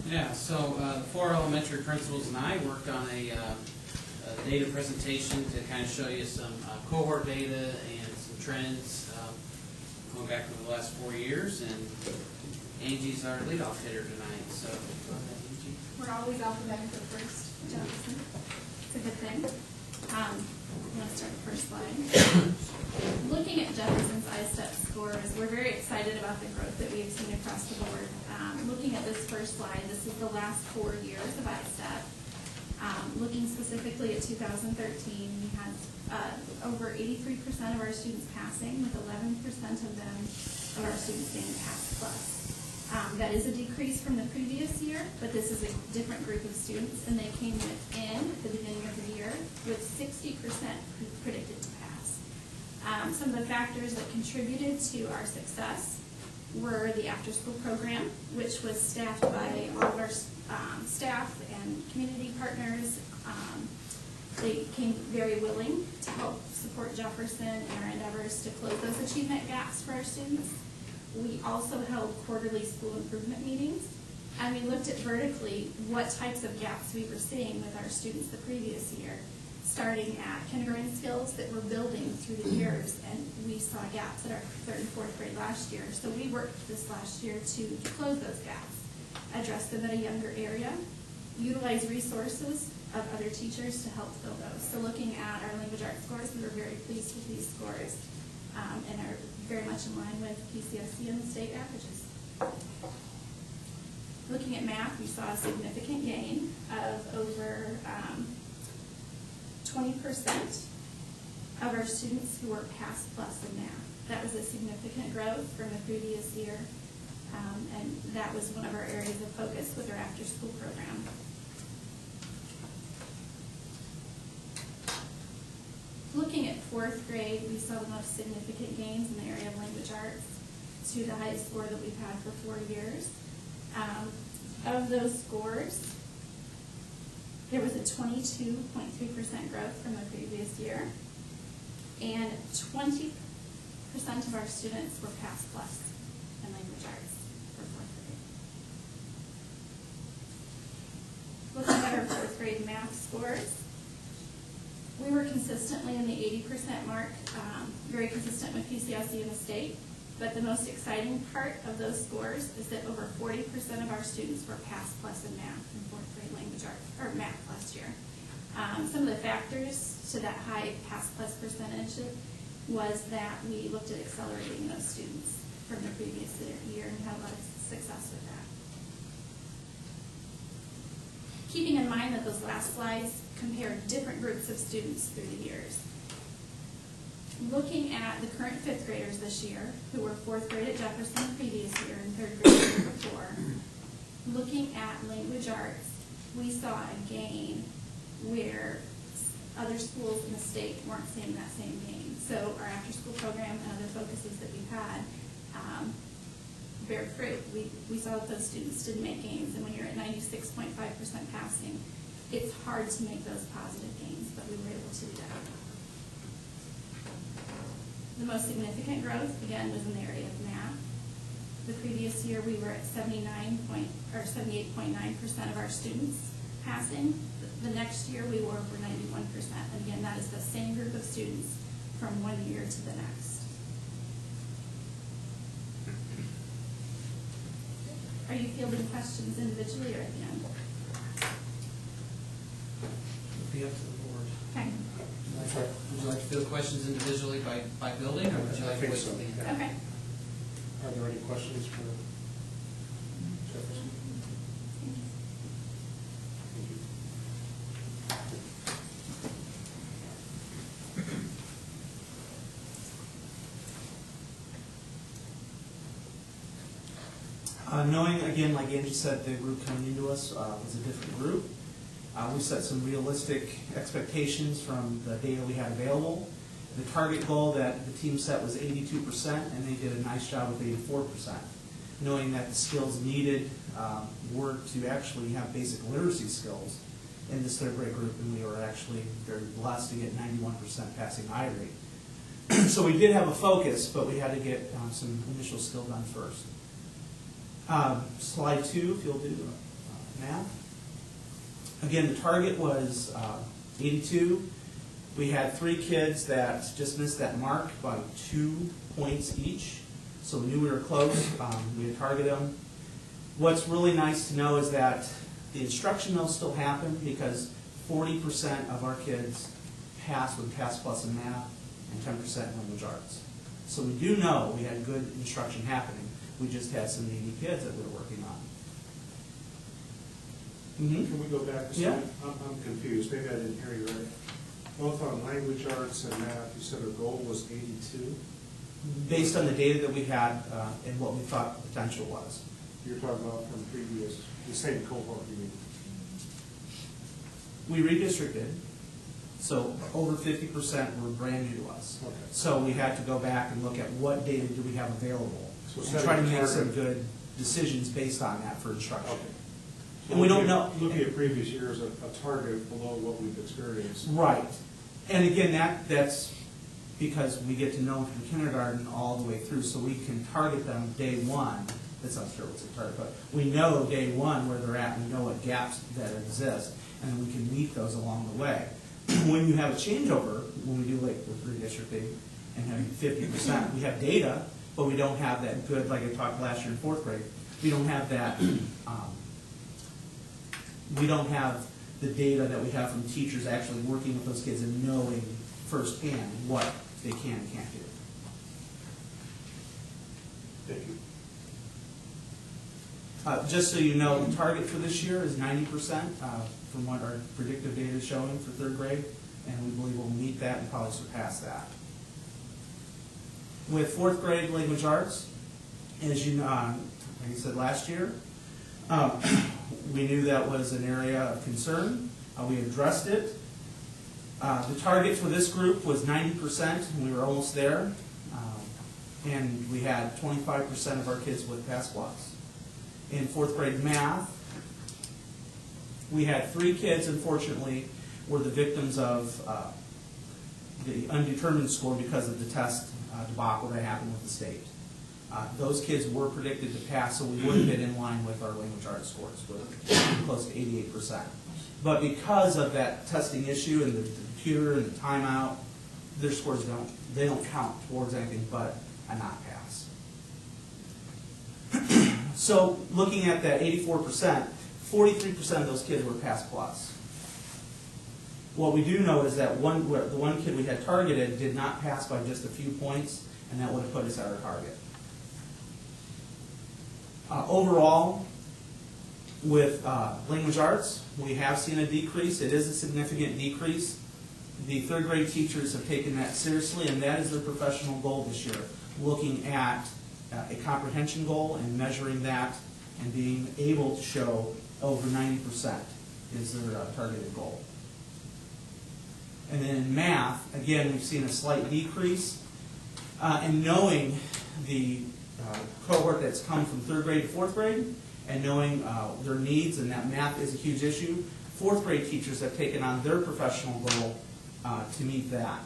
Yeah, so the 4 elementary principals and I worked on a data presentation to kind of show you some cohort data and some trends going back over the last 4 years, and Angie's our leadoff hitter tonight, so go ahead, Angie. We're always alphabetical first, Jefferson. It's a good thing. Let's start the first slide. Looking at Jefferson's I-STEP scores, we're very excited about the growth that we have seen across the board. Looking at this first slide, this is the last 4 years of I-STEP. Looking specifically at 2013, we had over 83% of our students passing, with 11% of our students being Pass Plus. That is a decrease from the previous year, but this is a different group of students, and they came within at the beginning of the year with 60% predicted to pass. Some of the factors that contributed to our success were the after-school program, which was staffed by all of our staff and community partners. They came very willing to help support Jefferson in our endeavors to close those achievement gaps for our students. We also held quarterly school improvement meetings, and we looked at vertically what types of gaps we were seeing with our students the previous year, starting at kindergarten skills that were building through the years, and we saw gaps at our 3rd and 4th grade last year. So we worked this last year to close those gaps, address them at a younger area, utilize resources of other teachers to help fill those. So looking at our language arts scores, we were very pleased with these scores, and are very much in line with PCSC and the state averages. Looking at math, we saw a significant gain of over 20% of our students who were Pass Plus in math. That was a significant growth from the previous year, and that was one of our areas of focus with our after-school program. Looking at 4th grade, we saw the most significant gains in the area of language arts to the highest score that we've had for 4 years. Of those scores, there was a 22.3% growth from the previous year, and 20% of our students were Pass Plus in language arts for 4th grade. Looking at our 4th grade math scores, we were consistently in the 80% mark, very consistent with PCSC in the state. But the most exciting part of those scores is that over 40% of our students were Pass Plus in math in 4th grade language arts, or math last year. Some of the factors to that high Pass Plus percentage was that we looked at accelerating those students from the previous year and had a lot of success with that. Keeping in mind that those last slides compare different groups of students through the years. Looking at the current 5th graders this year, who were 4th grade at Jefferson the previous year and 3rd grade the year before, looking at language arts, we saw a gain where other schools in the state weren't seeing that same gain. So our after-school program and other focuses that we've had bear fruit. We saw that those students didn't make gains, and when you're at 96.5% passing, it's hard to make those positive gains, but we were able to do that. The most significant growth, again, was in the area of math. The previous year, we were at 78.9% of our students passing. The next year, we were over 91%. And again, that is the same group of students from one year to the next. Are you fielding questions individually or at the end? It'll be up to the board. Okay. Would you like to field questions individually by building, or would you like to wait till the end? Okay. Are there any questions for Jefferson? Knowing, again, like Angie said, the group coming into us was a different group. We set some realistic expectations from the data we had available. The target goal that the team set was 82%, and they did a nice job with 84%. Knowing that the skills needed were to actually have basic literacy skills in this 3rd grade group, and we were actually very blessed to get 91% passing I rate. So we did have a focus, but we had to get some initial skill done first. Slide 2, if you'll do math. Again, the target was 82. We had 3 kids that just missed that mark by 2 points each. So we knew we were close. We had targeted them. What's really nice to know is that the instruction will still happen because 40% of our kids pass with Pass Plus in math and 10% in language arts. So we do know we had good instruction happening. We just had some needy kids that we were working on. Can we go back a Yeah. second? I'm confused, maybe I didn't hear you right. Both on language arts and math, you said our goal was 82? Based on the data that we had and what we thought the potential was. You're talking about from previous, the same cohort, you mean? We redistricted, so over 50% were brand new to us. Okay. So we had to go back and look at what data do we have available So and setting try to a make some target. good decisions based on that for instruction. Okay. And we don't know. Looking at previous years, a target below what we've experienced. Right. And again, that's because we get to know them from kindergarten all the way through, so we can target them day one. That sounds terrible to target, but we know day one where they're at, we know what gaps that exist, and then we can meet those along the way. When you have a changeover, when we do like with redistricting and having 50%, we have data, but we don't have that good, like I talked last year in fourth grade, we don't have that, we don't have the data that we have from teachers actually working with those kids and knowing firsthand what they can and can't do. Thank you. Just so you know, the target for this year is 90% from what our predictive data is showing for third grade, and we believe we'll meet that and probably surpass that. With fourth grade language arts, as you know, like I said last year, we knew that was an area of concern. We addressed it. The target for this group was 90%, and we were almost there. And we had 25% of our kids with pass blocks. In fourth grade math, we had 3 kids, unfortunately, were the victims of the undetermined score because of the test debacle that happened with the state. Those kids were predicted to pass, so we would have been in line with our language arts scores, with close to 88%. But because of that testing issue and the computer and the timeout, their scores don't count towards anything but a not pass. So looking at that 84%, 43% of those kids were pass plus. What we do know is that the one kid we had targeted did not pass by just a few points, and that would have put us at our target. Overall, with language arts, we have seen a decrease. It is a significant decrease. The third grade teachers have taken that seriously, and that is their professional goal this year, looking at a comprehension goal and measuring that and being able to show over 90% is their targeted goal. And then in math, again, we've seen a slight decrease. And knowing the cohort that's come from third grade to fourth grade and knowing their needs, and that math is a huge issue, fourth grade teachers have taken on their professional goal to meet that.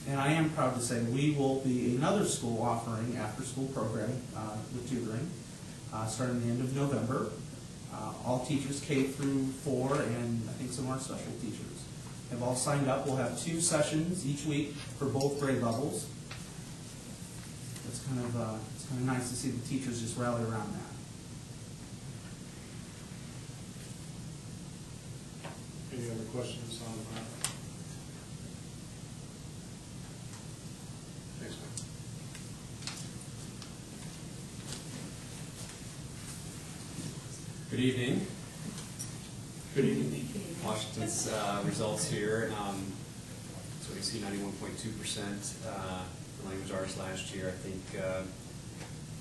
And I am proud to say we will be another school offering after-school programming with tutoring starting the end of November. All teachers K through 4 and I think some more special teachers have all signed up. We'll have 2 sessions each week for both grade levels. It's kind of nice to see the teachers just rally around that. Any other questions on that? Thanks, Mike. Good evening. Good evening. Washington's results here. So we see 91.2% for language arts last year. I think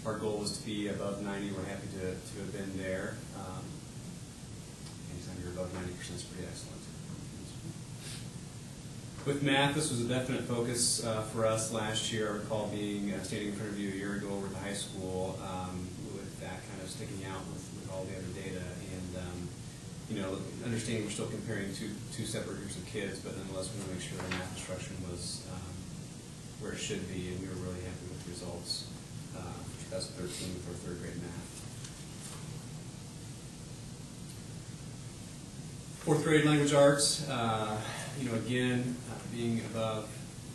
our goal was to be above 90. We're happy to have been there. Anytime you're above 90% is pretty excellent. With math, this was a definite focus for us last year. I recall standing in front of you a year ago over at the high school with that kind of sticking out with all the other data, and understanding we're still comparing two separate groups of kids, but nonetheless we want to make sure the math instruction was where it should be, and we were really happy with the results for 2013 for third grade math. Fourth grade language arts, again, being above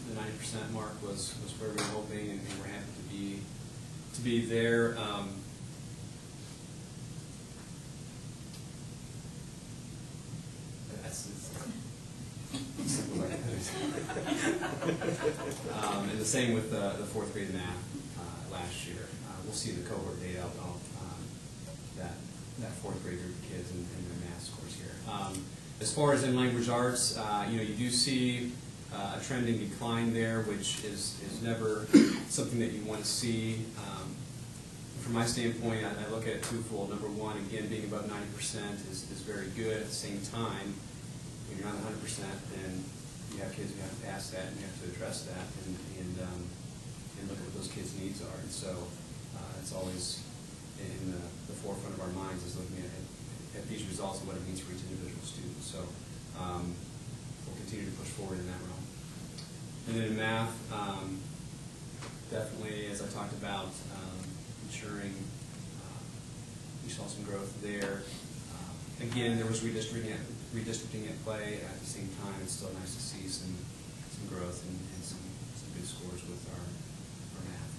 the 90% mark was where we were hoping, and we're to be there. And the same with the fourth grade math last year. We'll see the cohort data of that fourth grade group of kids and their math scores here. As far as in language arts, you do see a trending decline there, which is never something that you want to see. From my standpoint, I look at it twofold. Number one, again, being above 90% is very good. At the same time, when you're not 100%, then you have kids who have to pass that, and you have to address that, and look at what those kids' needs are. And so it's always in the forefront of our minds is looking at these results and what it means for each individual student. So we'll continue to push forward in that realm. And then in math, definitely, as I talked about, ensuring we saw some growth there. Again, there was redistricting at play. At the same time, it's still nice to see some growth and some good scores with our math.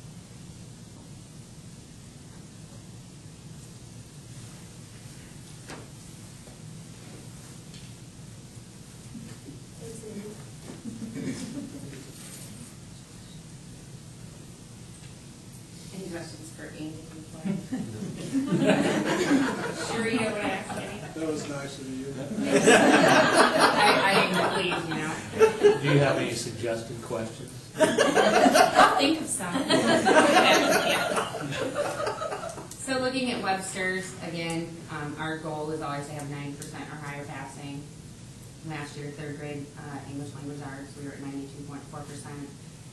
Any questions for Amy before? Sure you don't want to ask any? That was nice of you. I am pleased, you know. Do you have any suggested questions? I'll think of some. So looking at Webster's, again, our goal is always to have 90% or higher passing. Last year, third grade English language arts, we were at 92.4%.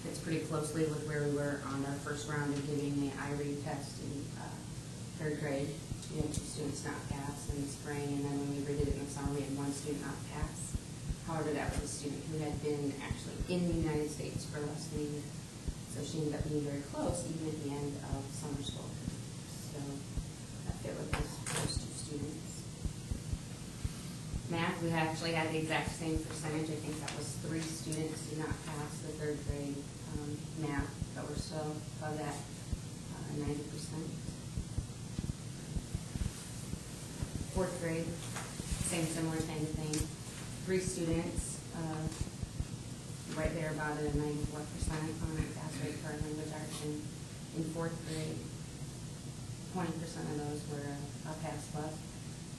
Fits pretty closely with where we were on our first round of giving the I-read test in third grade. We had 2 students not pass in the spring, and then when we redid it in the summer, we had 1 student not pass. However, that was a student who had been actually in the United States for less than a year. So she ended up being very close, even at the end of summer school. So that fit with those 2 students. Math, we actually had the exact same percentage. I think that was 3 students did not pass the third grade math, but we're still above that 90%. Fourth grade, similar kind of thing. 3 students, right there about at a 94% on our pass rate for our language arts in fourth grade. 20% of those were a pass plus.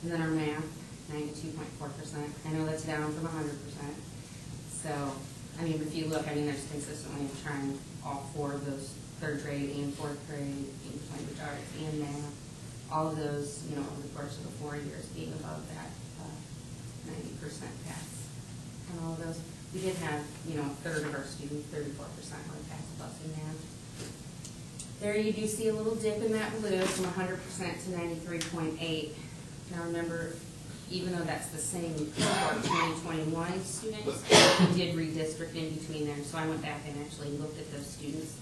And then our math, 92.4%. I know that's down from 100%. So, I mean, if you look, there's consistently trying all 4 of those third grade and fourth grade English language arts and math. All of those, over the course of the 4 years being above that 90% pass. And all of those, we did have, a third of our students, 34% were pass plus in math. There you do see a little dip in that blue from 100% to 93.8. Now remember, even though that's the same cohort, 2021 students, we did redistrict in between there. So I went back and actually looked at those students.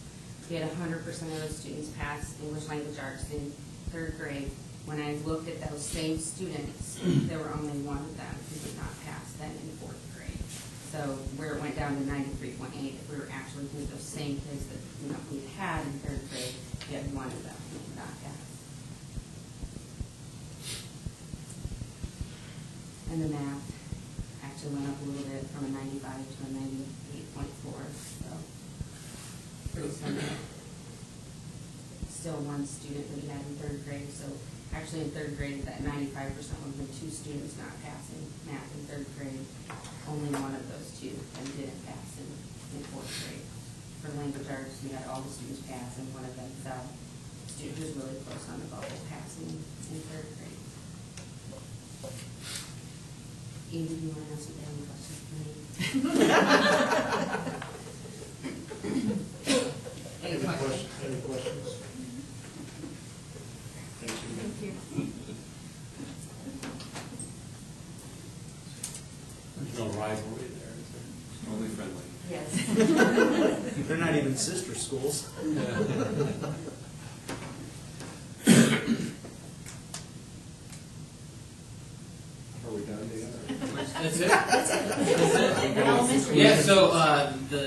We had 100% of those students pass English language arts in third grade. When I looked at those same students, there were only 1 of them who did not pass then in fourth grade. So where it went down to 93.8, if we were actually looking at those same kids that we had in third grade, we had 1 of them who did not pass. And the math actually went up a little bit from a 95 to a 98.4. So pretty similar. Still 1 student that we had in third grade. So actually in third grade, that 95% would have been 2 students not passing math in third grade. Only 1 of those 2 then didn't pass in fourth grade. For language arts, we had all the students pass, and 1 of them fell. The student who was really close on the bubble passing in third grade. Amy, do you want to ask any questions for me? Any questions? Any questions? Thank you. Thank you. There's no rivalry there, is there? Only friendly. Yes. They're not even sister schools. Are we done together? That's it? That's it? Yeah, so the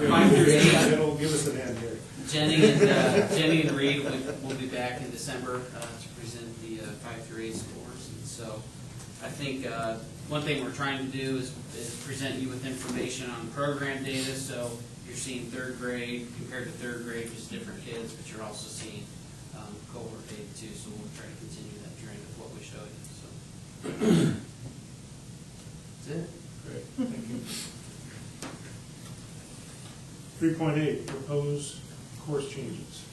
5 through 8. It'll give us an end here. Jenny and Reed will be back in December to present the 5 through 8 scores. And so I think one thing we're trying to do is present you with information on program data. So you're seeing third grade compared to third grade, just different kids, but you're also seeing cohort data too. So we'll try to continue that trend of what we showed you. So that's it. Great, thank you. 3.8, proposed course changes.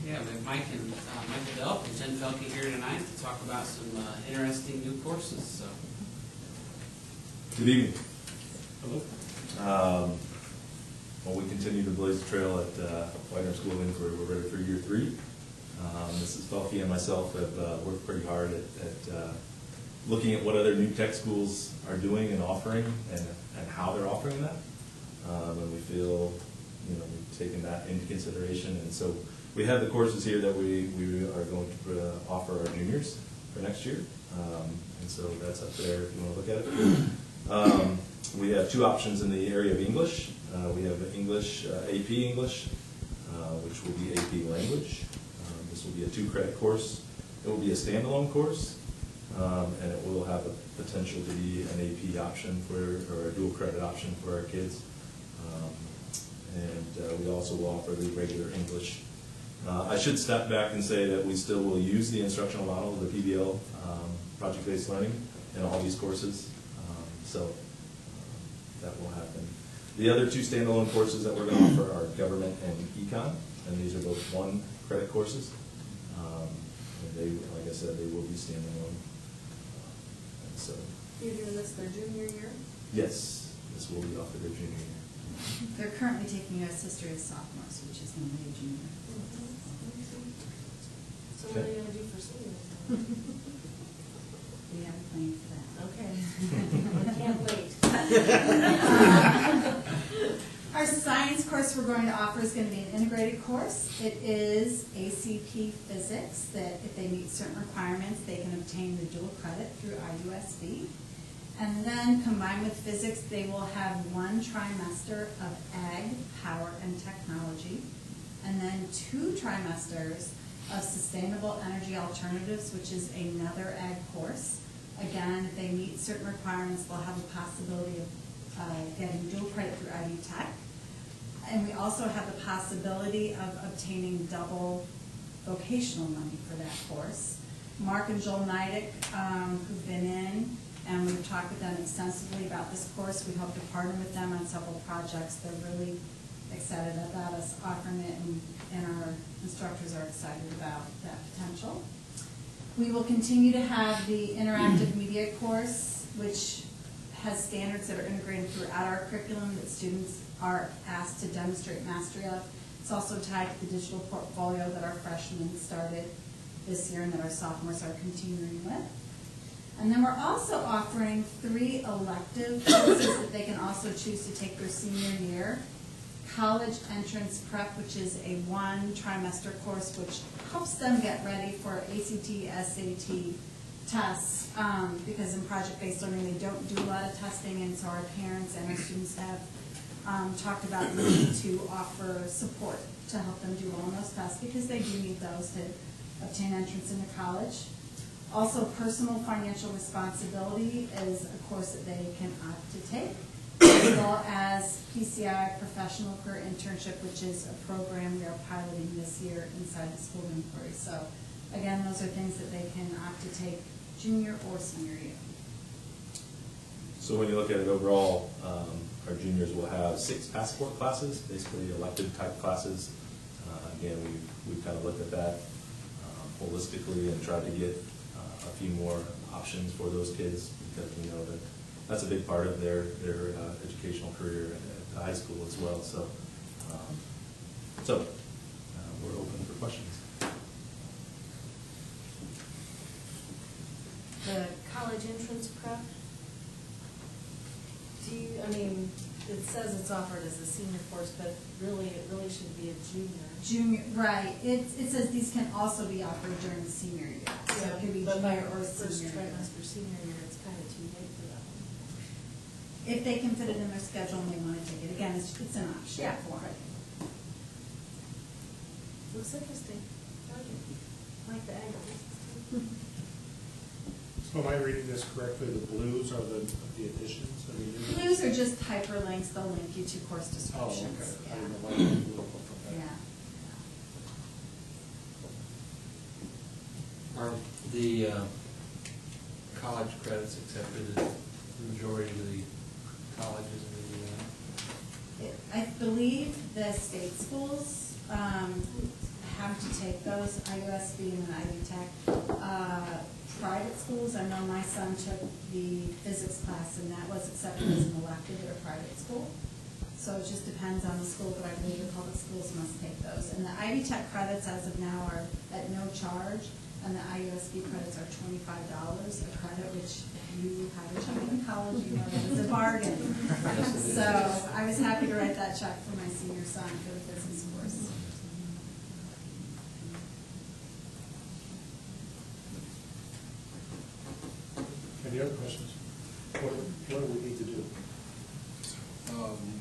Yeah, we have Mike and Michael Delp and Jen Felke here tonight to talk about some interesting new courses. So, good evening. Hello. Well, we continue to blaze the trail at Widener School of Inquiry. We're ready for year 3. Mrs. Felke and myself have worked pretty hard at looking at what other new tech schools are doing and offering, and how they're offering that. And we feel, we've taken that into consideration. And so we have the courses here that we are going to offer our juniors for next year. And so that's up there if you want to look at it. We have 2 options in the area of English. We have English, AP English, which will be AP Language. This will be a 2-credit course. It will be a standalone course, and it will have the potential to be an AP option or a dual credit option for our kids. And we also will offer the regular English. I should step back and say that we still will use the instructional model, the PBL, project-based learning, in all these courses. So that will happen. The other 2 standalone courses that we're going to offer are government and econ, and these are both 1-credit courses. And they, like I said, they will be standalone. And so, You're doing this their junior year? yes, this will be offered their junior year. They're currently taking U.S. history as sophomores, which is normally a junior. So what are you going to do for seniors? We have a plan for that. Okay. Can't wait. Our science course we're going to offer is going to be an integrated course. It is ACP Physics, that if they meet certain requirements, they can obtain the dual credit through IUSB. And then combined with physics, they will have 1 trimester of ag, power, and technology, and then 2 trimesters of sustainable energy alternatives, which is another ag course. Again, if they meet certain requirements, they'll have a possibility of getting dual credit through IU Tech. And we also have the possibility of obtaining double vocational money for that course. Mark and Joel Neidick, who've been in, and we've talked with them extensively about this course. We hope to partner with them on several projects. They're really excited about us offering it, and our instructors are excited about that potential. We will continue to have the interactive media course, which has standards that are integrated throughout our curriculum that students are asked to demonstrate mastery of. It's also tied to the digital portfolio that our freshmen started this year and that our sophomores are continuing with. And then we're also offering 3 elective courses that they can also choose to take their senior year. College Entrance Prep, which is a 1-trimester course which helps them get ready for ACT, SAT tests, because in project-based learning they don't do a lot of testing, and so our parents and our students have talked about the need to offer support to help them do well on those tests, because they do need those to obtain entrance into college. Also, personal financial responsibility is a course that they can opt to take, as well as PCI Professional Career Internship, which is a program we are piloting this year inside the School of Inquiry. So again, those are things that they can opt to take junior or senior year. So when you look at it overall, our juniors will have 6 passport classes, basically elective type classes. Again, we've kind of looked at that holistically and tried to get a few more options for those kids, because we know that that's a big part of their educational career at the high school as well. So, we're open for questions. The college entrance prep, it says it's offered as a senior course, but really, it really should be a junior. Junior, right. It says these can also be offered during the senior year. So it could be But by junior or first senior year. trimester, senior year, it's kind of too late for that one. If they can fit it in their schedule and they want to take it. Again, it's an option Yeah, for right. it. Looks interesting. Like the egg. So am I reading this correctly? The blues are the additions? Are the new- Blues are just hyperlinks, they'll link you to course Oh, okay. descriptions. I didn't know why the blue looked like that. Yeah. Are the college credits accepted at the majority of the colleges in Indiana? I believe the state schools have to take those, IUSB and then Ivy Tech. Private schools, I know my son took the physics class and that was accepted as an elective at a private school. So it just depends on the school, but I believe the public schools must take those. And the Ivy Tech credits as of now are at no charge, and the IUSB credits are $25 a credit, which if you have a child in college, you know that is a bargain. So I was happy to write that check for my senior son for the physics course. Any other questions? What do we need to do?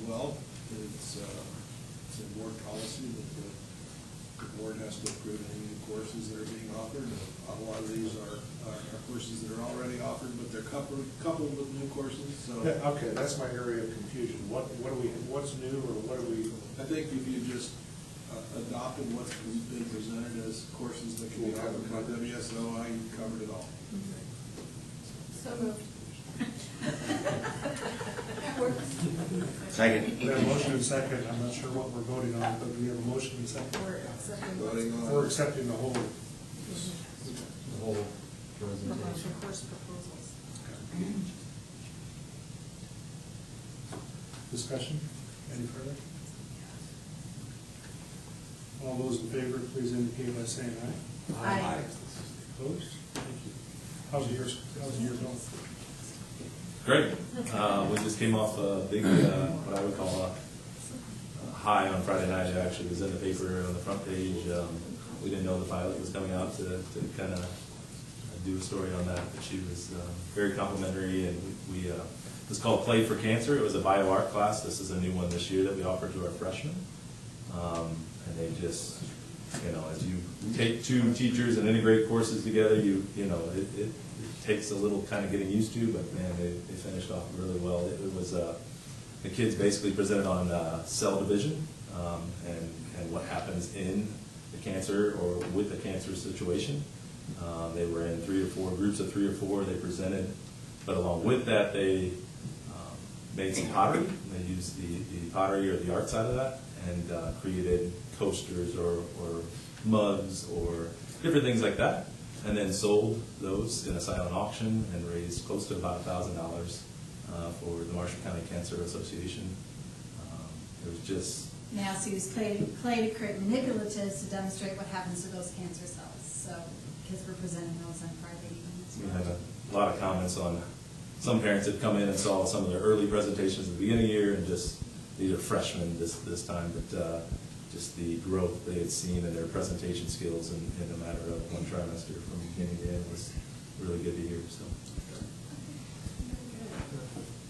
Well, it's a board policy that the board has to approve any new courses that are being offered. A lot of these are courses that are already offered, but they're coupled with new courses, so. Yeah, okay, that's my area of confusion. What's new or what are we? I think if you just adopted what's been presented as courses that can be offered by WSOI, you covered it all. So moved. Second. We have a motion and second. I'm not sure what we're voting on, but we have a motion and second. We're accepting. We're accepting the whole. The whole presentation. Course proposals. Discussion? Any further? All those in favor, please indicate by saying aye. Aye. Opposed? Thank you. How's the year going? Great. We just came off a big, what I would call a high on Friday night. It actually was in the paper on the front page. We didn't know the pilot was coming out to kind of do a story on that, but she was very complimentary, and we it was called Play for Cancer. It was a bioart class. This is a new one this year that we offer to our freshmen. And they just, as you take two teachers and integrate courses together, it takes a little kind of getting used to, but man, they finished off really well. It was, the kids basically presented on cell division and what happens in the cancer or with the cancer situation. They were in groups of 3 or 4. They presented, but along with that, they made some pottery. They used the pottery or the art side of that and created coasters or mugs or different things like that, and then sold those in a silent auction and raised close to about $1,000 for the Marshall County Cancer Association. It was just... Now, so use clay to create manipulatives to demonstrate what happens to those cancer cells. So kids were presenting those on Friday evenings. We had a lot of comments on, some parents had come in and saw some of their early presentations at the beginning of the year, and just, these are freshmen this time, but just the growth they had seen in their presentation skills in a matter of one trimester from beginning to end was really good to hear. So,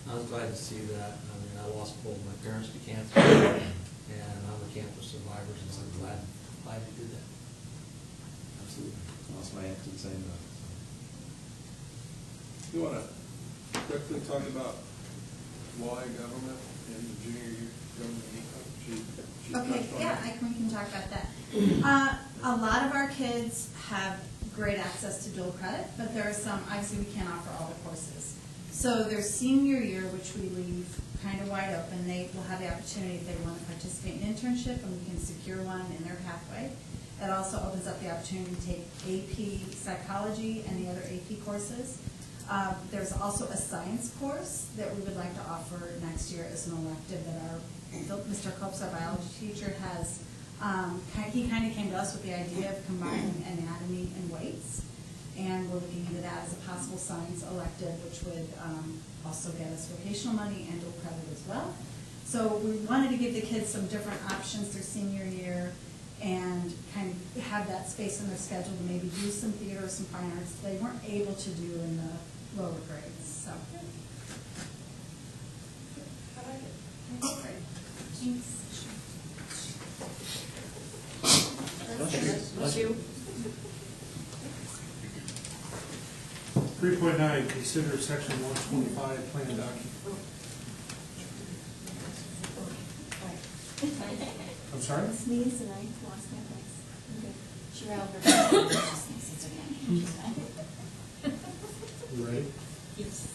I was glad to see that. I mean, I lost both my parents to cancer, and I'm a cancer survivor, so I'm glad you did that. absolutely. Lost my aunt to the same. You want to quickly talk about why government in the junior year government income? Okay, yeah, we can talk about that. A lot of our kids have great access to dual credit, but there are some, obviously we can't offer all the courses. So their senior year, which we leave kind of wide open, they will have the opportunity if they want to participate in internship, and we can secure one in their pathway. It also opens up the opportunity to take AP psychology and the other AP courses. There's also a science course that we would like to offer next year as an elective that Mr. Copes, our biology teacher, has. He kind of came to us with the idea of combining anatomy and weights, and we're looking into that as a possible science elective, which would also get us vocational money and dual credit as well. So we wanted to give the kids some different options their senior year, and kind of have that space in their schedule to maybe do some theater, some fine arts they weren't able to do in the lower grades. So. Thanks. Two. 3.9, consider section 125 plan document. I'm sorry? Sneeze and I lost my place. She rattled her back. She sneezed. It's okay. She's fine. You ready? Yes.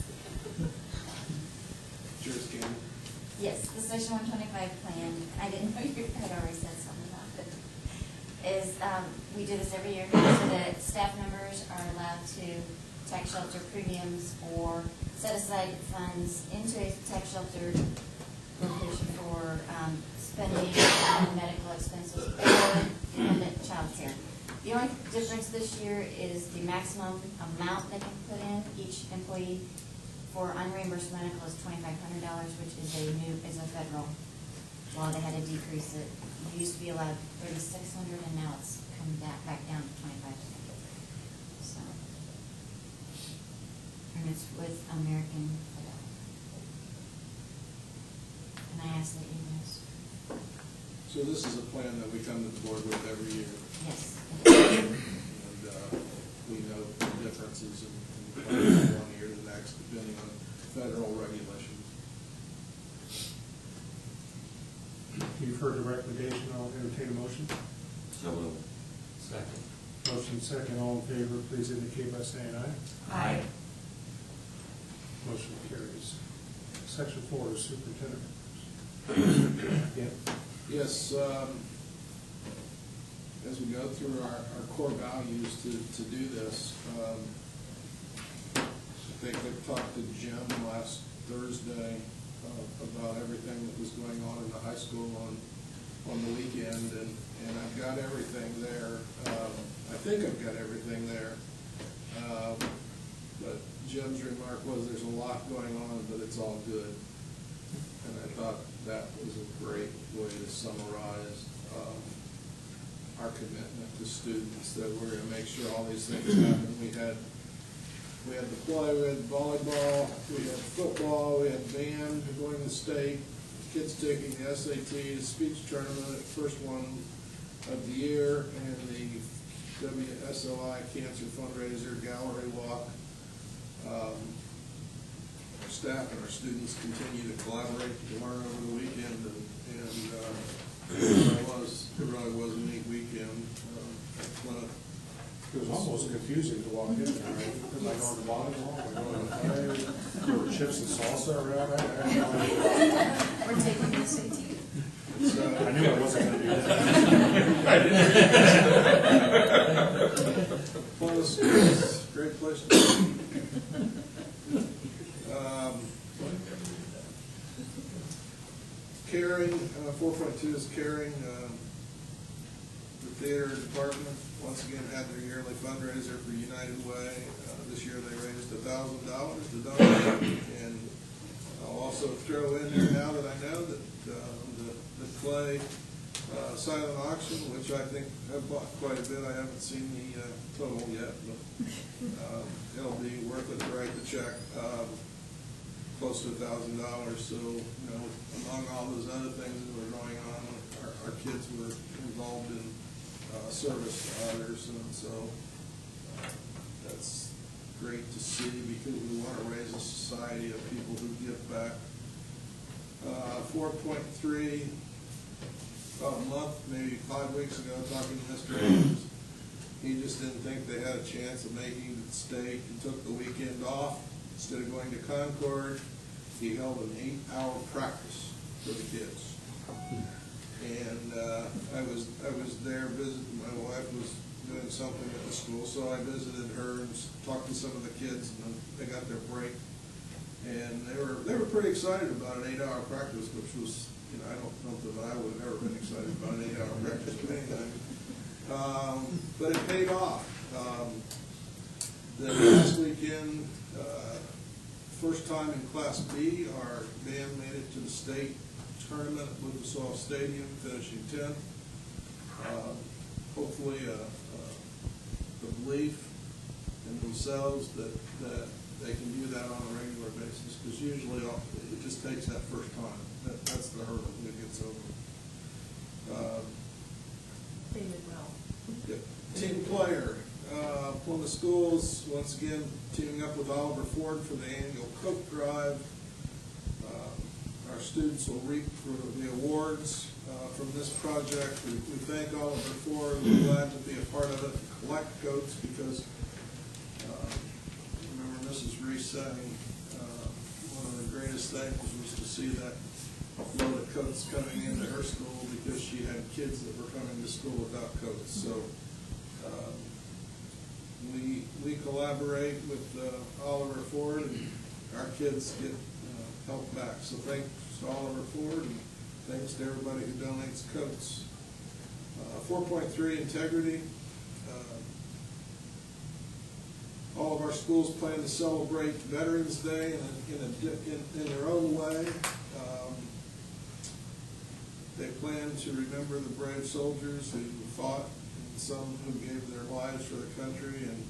Yours, Candy. Yes, the section 125 plan, I didn't know you had already said something about it, is, we do this every year so that staff members are allowed to tax shelter premiums or set aside funds into a tax shelter location for spending on medical expenses or dependent child care. The only difference this year is the maximum amount they can put in, each employee for unreimbursed medical is $2,500, which is a federal law. They had to decrease it. You used to be allowed $3,600, and now it's come back down to $2,500. So, and it's with American Fidelity. And I ask that you guys. So this is a plan that we come to the board with every year. Yes. And we know the differences in plans from one year to the next, depending on federal regulations. You've heard the recommendation, I'll entertain a motion. So moved. Second. Motion second, all in favor, please indicate by saying aye. Aye. Motion carries. Section 4 is superintendent. Yeah. Yes, as we go through our core values to do this, I think I talked to Jim last Thursday about everything that was going on in the high school on the weekend, and I've got everything there. I think I've got everything there. But Jim's remark was there's a lot going on, but it's all good. And I thought that was a great way to summarize our commitment to students, that we're going to make sure all these things happen. We had the play, we had volleyball, we had football, we had band going to state, kids taking the SAT, the speech tournament, first one of the year, and the WSOI cancer fundraiser gallery walk. Our staff and our students continue to collaborate to learn over the weekend, and it really was a neat weekend. It was almost confusing to walk in there, right? Because I go to volleyball, I go to play, there were chips and salsa around. I had no idea. We're taking the SAT. I knew I wasn't going to do that. Well, it's a great place to be. Caring, 4.2 is caring. The theater department once again had their yearly fundraiser for United Way. This year they raised $1,000 to donate, and I'll also throw in there now that I know that the clay silent auction, which I think I've bought quite a bit. I haven't seen the total yet, but it'll be worth it to write the check. Close to $1,000. So, among all those other things that were going on, our kids were involved in service to others, and so that's great to see, because we want to raise a society of people who give back. 4.3, about a month, maybe 5 weeks ago, talking to Mr. Andrews, he just didn't think they had a chance of making it to state. He took the weekend off. Instead of going to Concord, he held an 8-hour practice for the kids. And I was there visiting. My wife was doing something at the school, so I visited her and talked to some of the kids, and they got their break. And they were pretty excited about an 8-hour practice, which was, I don't know that I would have ever been excited about an 8-hour practice of anything. But it paid off. The last weekend, first time in Class B, our band made it to the state tournament at Lucas Stadium, finishing 10th. Hopefully, the belief in themselves that they can do that on a regular basis, because usually it just takes that first time. That's the hurdle that gets over. They did well. Yep. team player. Plymouth Schools, once again, teaming up with Oliver Ford for the annual Coke Drive. Our students will reap for the awards from this project. We thank Oliver Ford. We're glad to be a part of it, collect coats, because remember Mrs. Reese saying one of the greatest things was to see that load of coats coming into her school, because she had kids that were coming to school without coats. So we collaborate with Oliver Ford, and our kids get help back. So thanks to Oliver Ford, and thanks to everybody who donates coats. 4.3, integrity. All of our schools plan to celebrate Veterans Day in their own way. They plan to remember the brave soldiers who fought, and some who gave their lives for the country. And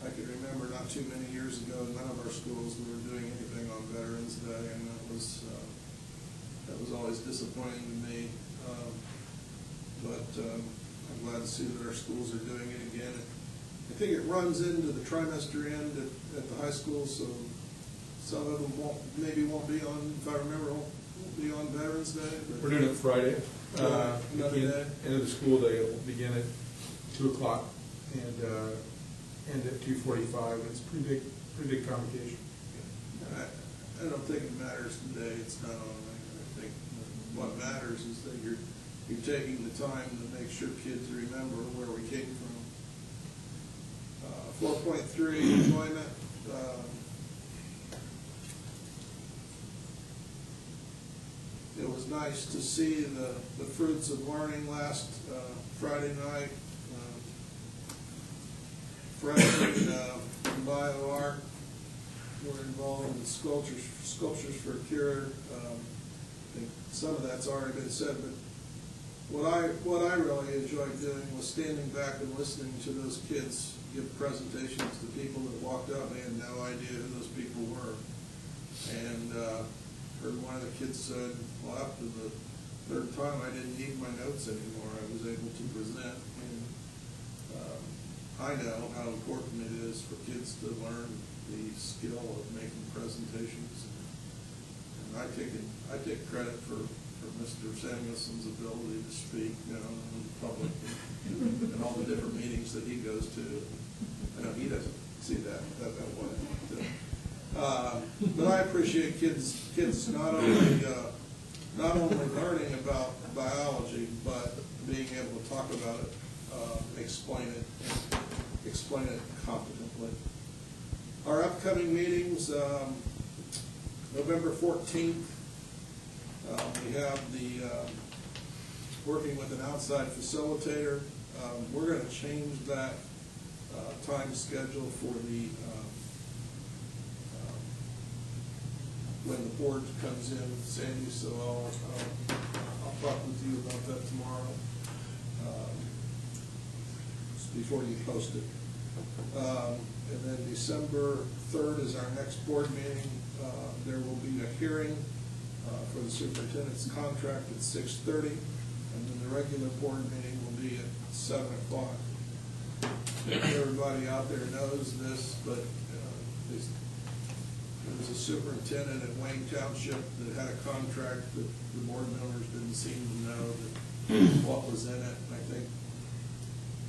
I can remember not too many years ago, none of our schools were doing anything on Veterans Day, and that was always disappointing to me. But I'm glad to see that our schools are doing it again. I think it runs into the trimester end at the high school, so some of them maybe won't be on, if I remember, won't be on Veterans Day. We're doing it Friday. Another day. End of the school day, it will begin at 2 o'clock and end at 2:45. It's a pretty big convocation. I don't think it matters today. It's not on. I think what matters is that you're taking the time to make sure kids remember where we came from. 4.3, enjoyment. It was nice to see the fruits of learning last Friday night. Freshmen in bio-art were involved in sculptures for a cure. I think some of that's already been said, but what I really enjoyed doing was standing back and listening to those kids give presentations to people that walked out and they had no idea who those people were. And heard one of the kids said, well, after the third time I didn't need my notes anymore. I was able to present. And I know how important it is for kids to learn the skill of making presentations. And I take credit for Mr. Samuelson's ability to speak, in public and all the different meetings that he goes to. I know he doesn't see that way. But I appreciate kids not only learning about biology, but being able to talk about it, explain it competently. Our upcoming meetings, November 14th, we have the working with an outside facilitator. We're going to change that time schedule for the when the board comes in, Sandy. So I'll talk with you about that tomorrow before you post it. And then December 3rd is our next board meeting. There will be a hearing for the superintendent's contract at 6:30, and then the regular board meeting will be at 7 o'clock. Everybody out there knows this, but there was a superintendent at Wayne Township that had a contract that the board members didn't seem to know what was in it. And I think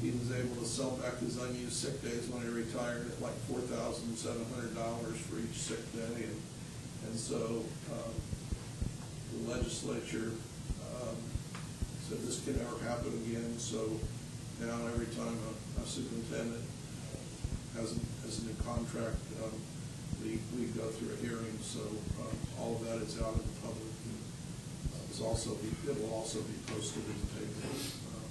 he was able to sell back his unused sick days when he retired at like $4,700 for each sick day. And so the legislature said this can never happen again. So now every time a superintendent has a new contract, we go through a hearing. So all of that is out in the public. And it will also be posted in the paper.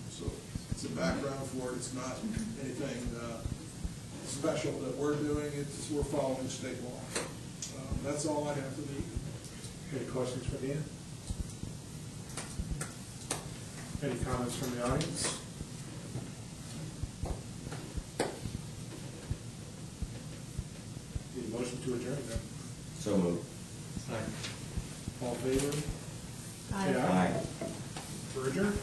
So it's a background for it. It's not anything special that we're doing. We're following state law. That's all I have to do. Any questions for Dan? Any comments from the audience? Need a motion to adjourn then? So moved. All in favor? Aye. Say aye. For adjourn?